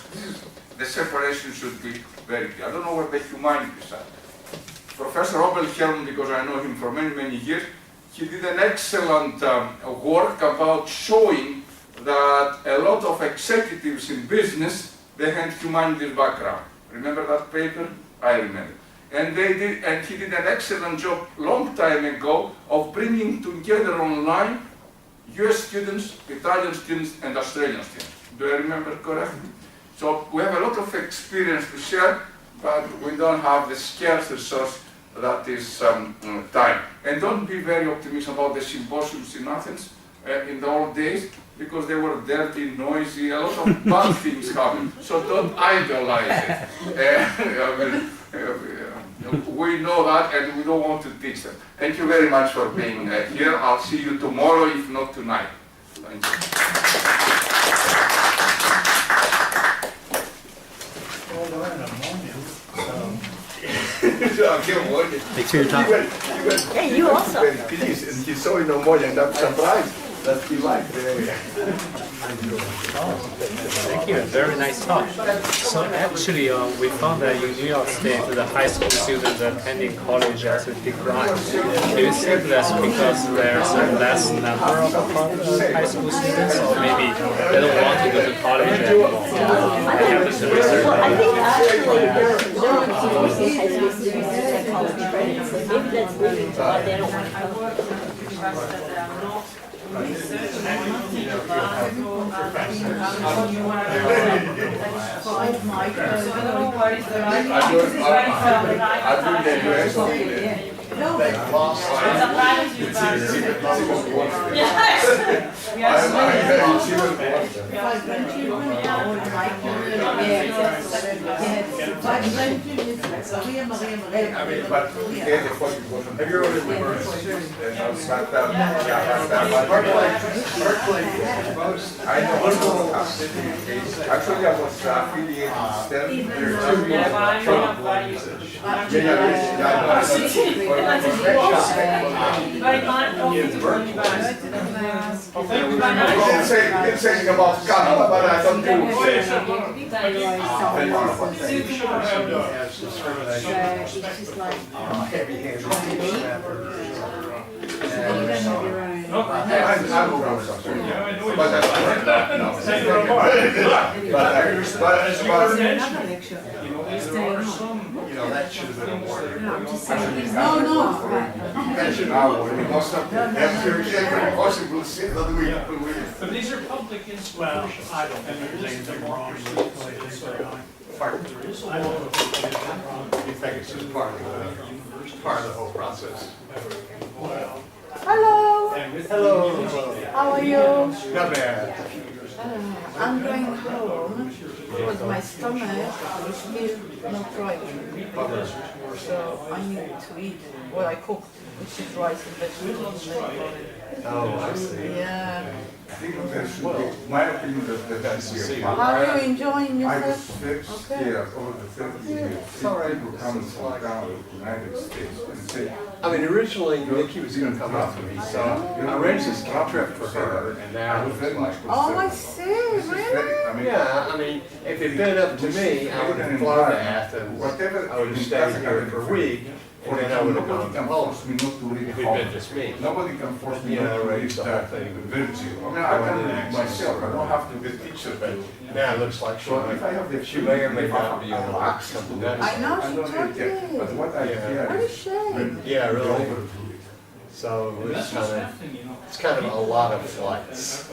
The separation should be very clear. I don't know where the humanities are. Professor Oberhelman, because I know him for many years, he did an excellent work about showing that a lot of executives in business, they had humanities background. Remember that paper? I remember. And he did an excellent job long time ago of bringing together online US students, Italian students, and Australian students. Do I remember correctly? So we have a lot of experience to share, but we don't have the scarce resource that is time. And don't be very optimistic about the symposiums in Athens in the old days, because they were dirty, noisy, a lot of bad things happened. So don't idolize it. We know that, and we don't want to teach them. Thank you very much for being here. I'll see you tomorrow, if not tonight. Thank you. Thanks for your time. Hey, you also. Please, and he saw pneumonia, and I'm surprised that he liked the area. Thank you. Very nice talk. So actually, we found that in New York State, the high school students attending college has declined. Do you think that's because there's a less number of high school students, or maybe they don't want to go to college anymore? Well, I think actually there are increasing high school students and college credits, so maybe that's leading to why they don't want to come. No, but it's a private university. Actually, I was affiliated with Been saying about Canada, but I don't do As discrimination, heavy-handed I will go something. But that should have been a warning. that should not, we must have, every possible sin that we. But these are public Well, institutions. I don't think there's anything wrong with the way things are going. There is a I law. don't think there's anything wrong. You think it's just part of the whole process? Well, Hello, Hello. how are you? Not bad. I'm going home because my stomach is still not right. So I need to eat what I cooked, which is rice and vegetables. Oh, I see. Yeah. I think there should be, my opinion that that's the How are you enjoying I was yourself? first Okay. here over the 30 years. People come from down the United States and say, I mean, originally Nikki was going to come up to me, so I arranged this trip for her, and now I was very much Oh, I concerned. see, This is very, really? I mean, yeah, I mean, if it'd been up to me, I would have flown to Athens. whatever, I would have stayed here for a week, and then I would have gone nobody can home. force me not to read If it'd been home. just me. Nobody can force me You not know, to read arrange the whole that thing. Virgil. I mean, I can read it myself, I don't have to be a teacher, but Now it looks like so if I have the she may or may not be able able to work something else. I know, I she don't told really care, me. but what I Yeah. hear What a is shame. when Yeah, they really. overdo it. So it And was that's what's kind happening, you know. of, it's kind of a lot of flights.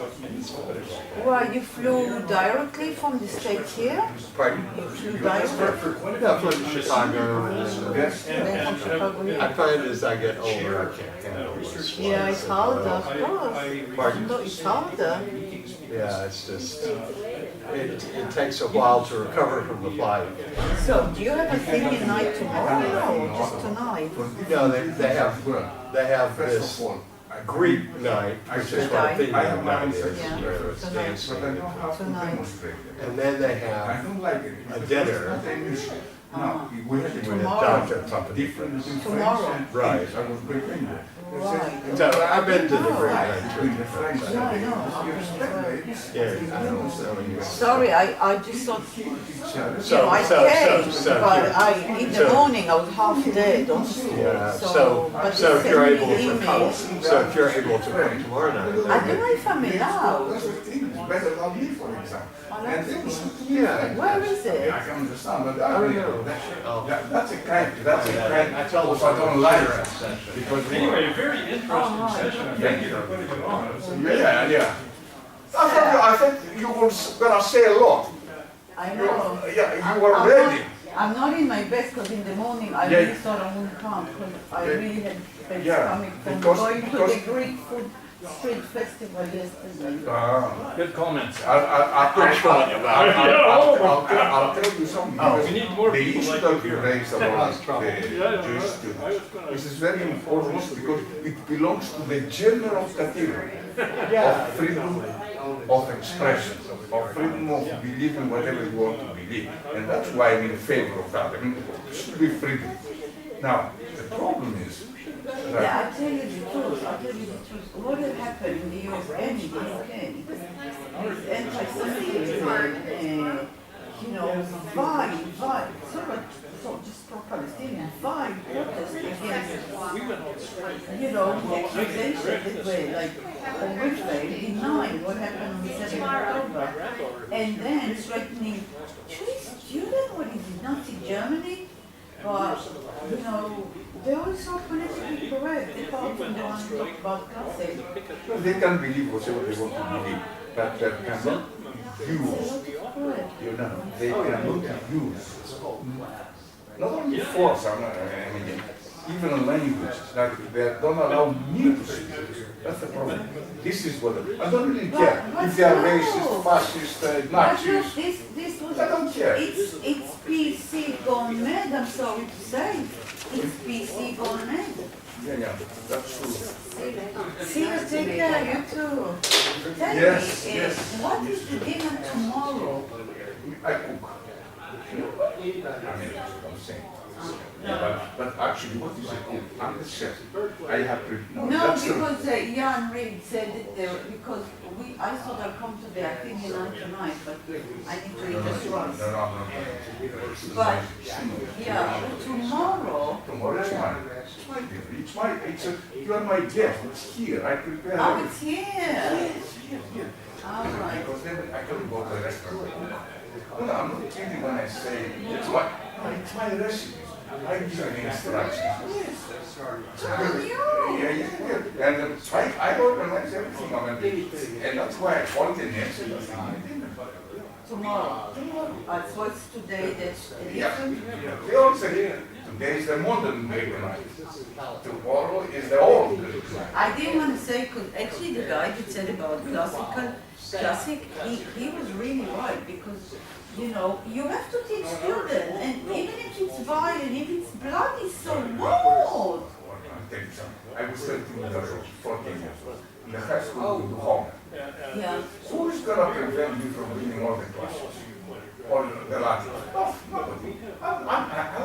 Well, you flew directly from the States here? Pardon? You flew directly? Yeah, I flew to Chicago, and then, Yes. And then from Chicago here? I find as I get older, I can't handle this. Yeah, it's harder, of course. Pardon? No, it's harder. Yeah, it's just, it takes a while to recover from the flight. So, do you have a theme night tomorrow or just tonight? No, they have this Greek night, which is what the theme night is, Yeah. where it's Tonight. dancing. But I don't have to Tonight. demonstrate it. And then they I have don't like it. a dinner. No, we had with Tomorrow. Dr. Papanikos. different Tomorrow. Right. I was pretending. Right. So I've been to the Greek night With the too. French. Yeah, I know. You respect it. Yeah, I don't. Sorry, I just thought, you know, I So- came, so- but in the so- morning I was half dead, honestly. Yeah, So, so but if they you're sent able me to, emails. so if you're able to come tomorrow I night, don't know if I'm allowed. That's the thing, it's better than me, for example. And things, yeah. Where is it? I can understand, but I I don't don't know. know. That's a kind, I tell of them I don't like it. Because Anyway, a very interesting Oh, session. Thank you for putting it on. It was a Yeah. I thought you were gonna say a lot. I know. Yeah, you were ready. I'm not in my best because in the morning I Yeah. really thought I wouldn't come because I really had bad Yeah, stomach from because- going to because- the Greek food street festival yesterday. Good comments. I'll tell you something. We need more The people issue like that you you here. raised about the Yeah, Jewish I students, was gonna. this is very important because it belongs to the general category of freedom of expression, of freedom of believing whatever you want to believe. And that's why I'm in favor of that. I mean, it should be freedom. Now, the problem is Yeah, that I tell you the truth, I tell you the truth. What had happened in the US and in the UK is anti-Semitism, you know, so just pro-Palestinian, protest against, you know, the accusation that way, like, on which they denying what happened on the 7th of October, and then threatening, do you know what is in Nazi Germany? But, you know, they're all so politically correct, apart from the one who talk about classic. they can believe whatever they want to believe, but they cannot use, they cannot use, not only force, I mean, even language, like they don't allow me to speak. That's the problem. This is what, I don't really care if they are racist, fascist, Nazis. This was, I don't care. it's PC gone mad, I'm sorry to say. It's PC gone mad. Yeah, that's true. See you, take care, you too. Tell Yes, me, yes. what is the dinner tomorrow? I cook. I mean, that's what I'm saying. But actually, what is it? Understand? I have to. No, that's because Jan Reid said it there, because I thought I'd come to the Athenian tonight, but I need to eat this once. No. But, yeah, tomorrow. Tomorrow is mine. It's my, you are my guest. It's here. I prepare. Oh, it's here. Here. All right. Because then I can go to the restaurant. No, I'm not kidding when I say it's my recipe. I give you an instruction. Yeah. And I organize everything. And that's why I call the next Tomorrow. So it's today that's different? They all say today is the modern Greek night. Tomorrow is the old Greek night. I didn't want to say, because actually the guy that said about classic, he was really right, because you know, you have to teach students, and even if it's violent, if it's blood, it's so what? I was 13 years old, 14 years old. In the high school, we do homework. Yeah. Who is going to prevent you from reading all the classes? Or the Latin? No, nobody. I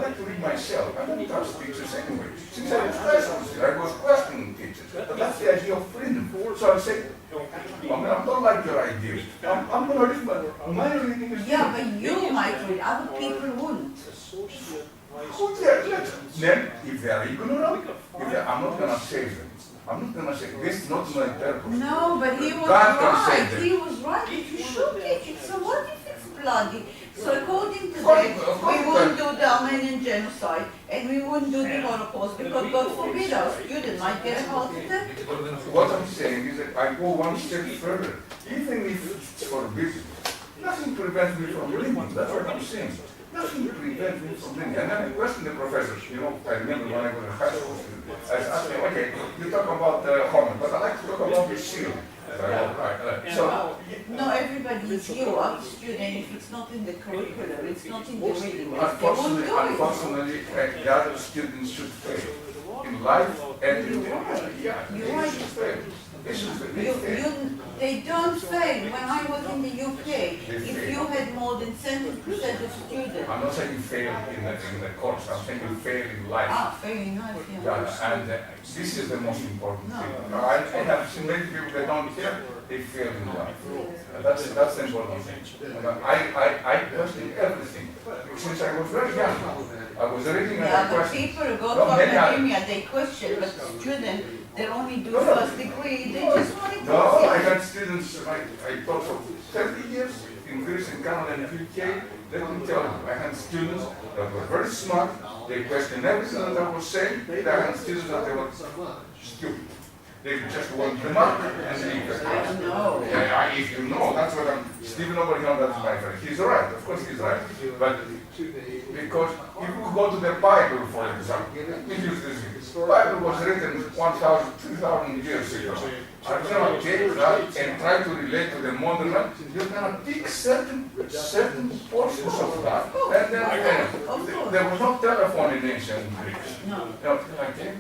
like to read myself. I don't trust teachers anyway. Since I was questioning, I was questioning teachers. But that's the idea of freedom. So I say, I don't like your idea. I'm going to read my reading is yeah, but you might read, other people wouldn't. Then, if they are ignorant, I'm not going to save them. I'm not going to say, this is not my purpose. No, but he was God can right. save them. He was right. You should teach it. So what if it's bloody? So according to them, we wouldn't do the Armenian genocide, and we wouldn't do the Holocaust, because God forbid our student might get a heart attack. What I'm saying is that I go one step further. Even if it's forbidden, nothing prevents me from reading. That's what I'm saying. Nothing prevents me from reading. And then I question the professors. You know, I remember when I was a high school student, I asked them, okay, you talk about Homer, but I like to talk about the seal. So, no, everybody is you, our student, if it's not in the curriculum, it's not in the reading list, unfortunately, the other students should fail in life and in You're right. They don't fail. When I was in the UK, if you had more than 70% of students. I'm not saying you fail in the course, I'm saying you fail in life. Fail in life, yeah. And this is the most important thing. I have seen many people that don't care, they fail in life. That's the important thing. I questioned everything. Since I was very young, I was reading and I but questioned. people who go to academia, they question, but students, they only do first degree, they just want to No, I had students, I taught for 30 years in Greece, in Canada, and UK. Let me tell you, I had students that were very smart, they questioned everything that I was saying. I had students that they were stupid. They just want the mark and leave the class. I know. Yeah, if you know, that's what I'm, Stephen Oberhelman, that's my friend. He's right, of course he's right. But because if you go to the Bible, for example, let me use this. The Bible was written 1,000, 2,000 years ago. I'm going to take that and try to relate to the modern life. You're going to pick certain portions of that, and then there was no telephone in ancient Greece. No. Okay?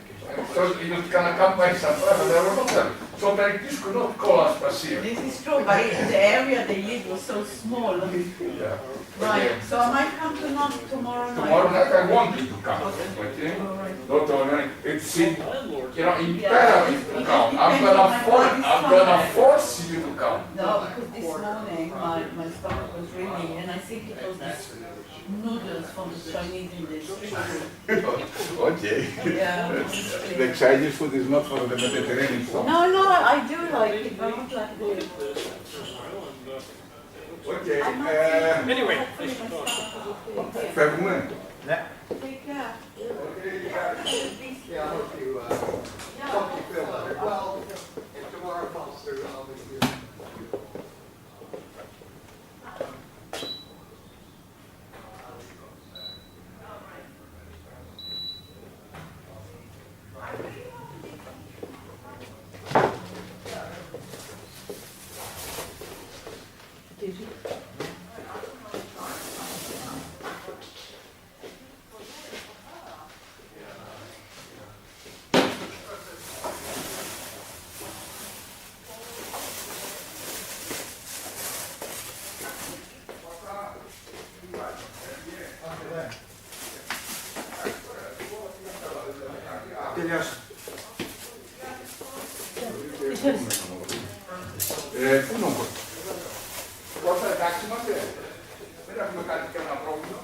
So you can come by some private, there was no telephone. So this could not call us passive. This is true, but the area they lived was so small. Yeah. Right, so I might come to not tomorrow night. Tomorrow night I want you to come, okay? Don't tell me, it's imperative to come. I'm gonna force you to come. No, because this morning my stomach was ringing, and I think it was this noodles from the Chinese in the street. Okay. Yeah. The Chinese food is not for the Mediterranean food. No, I do like it, but I don't like it. Okay. Anyway. February. Take care. Yeah, I hope you feel better. Well, if tomorrow falls through, I'll be here. Did you? Πού νομίζω. Πώς θα εντάξει είμαστε. Δεν έχουμε κάτι και ένα πρόβλημα.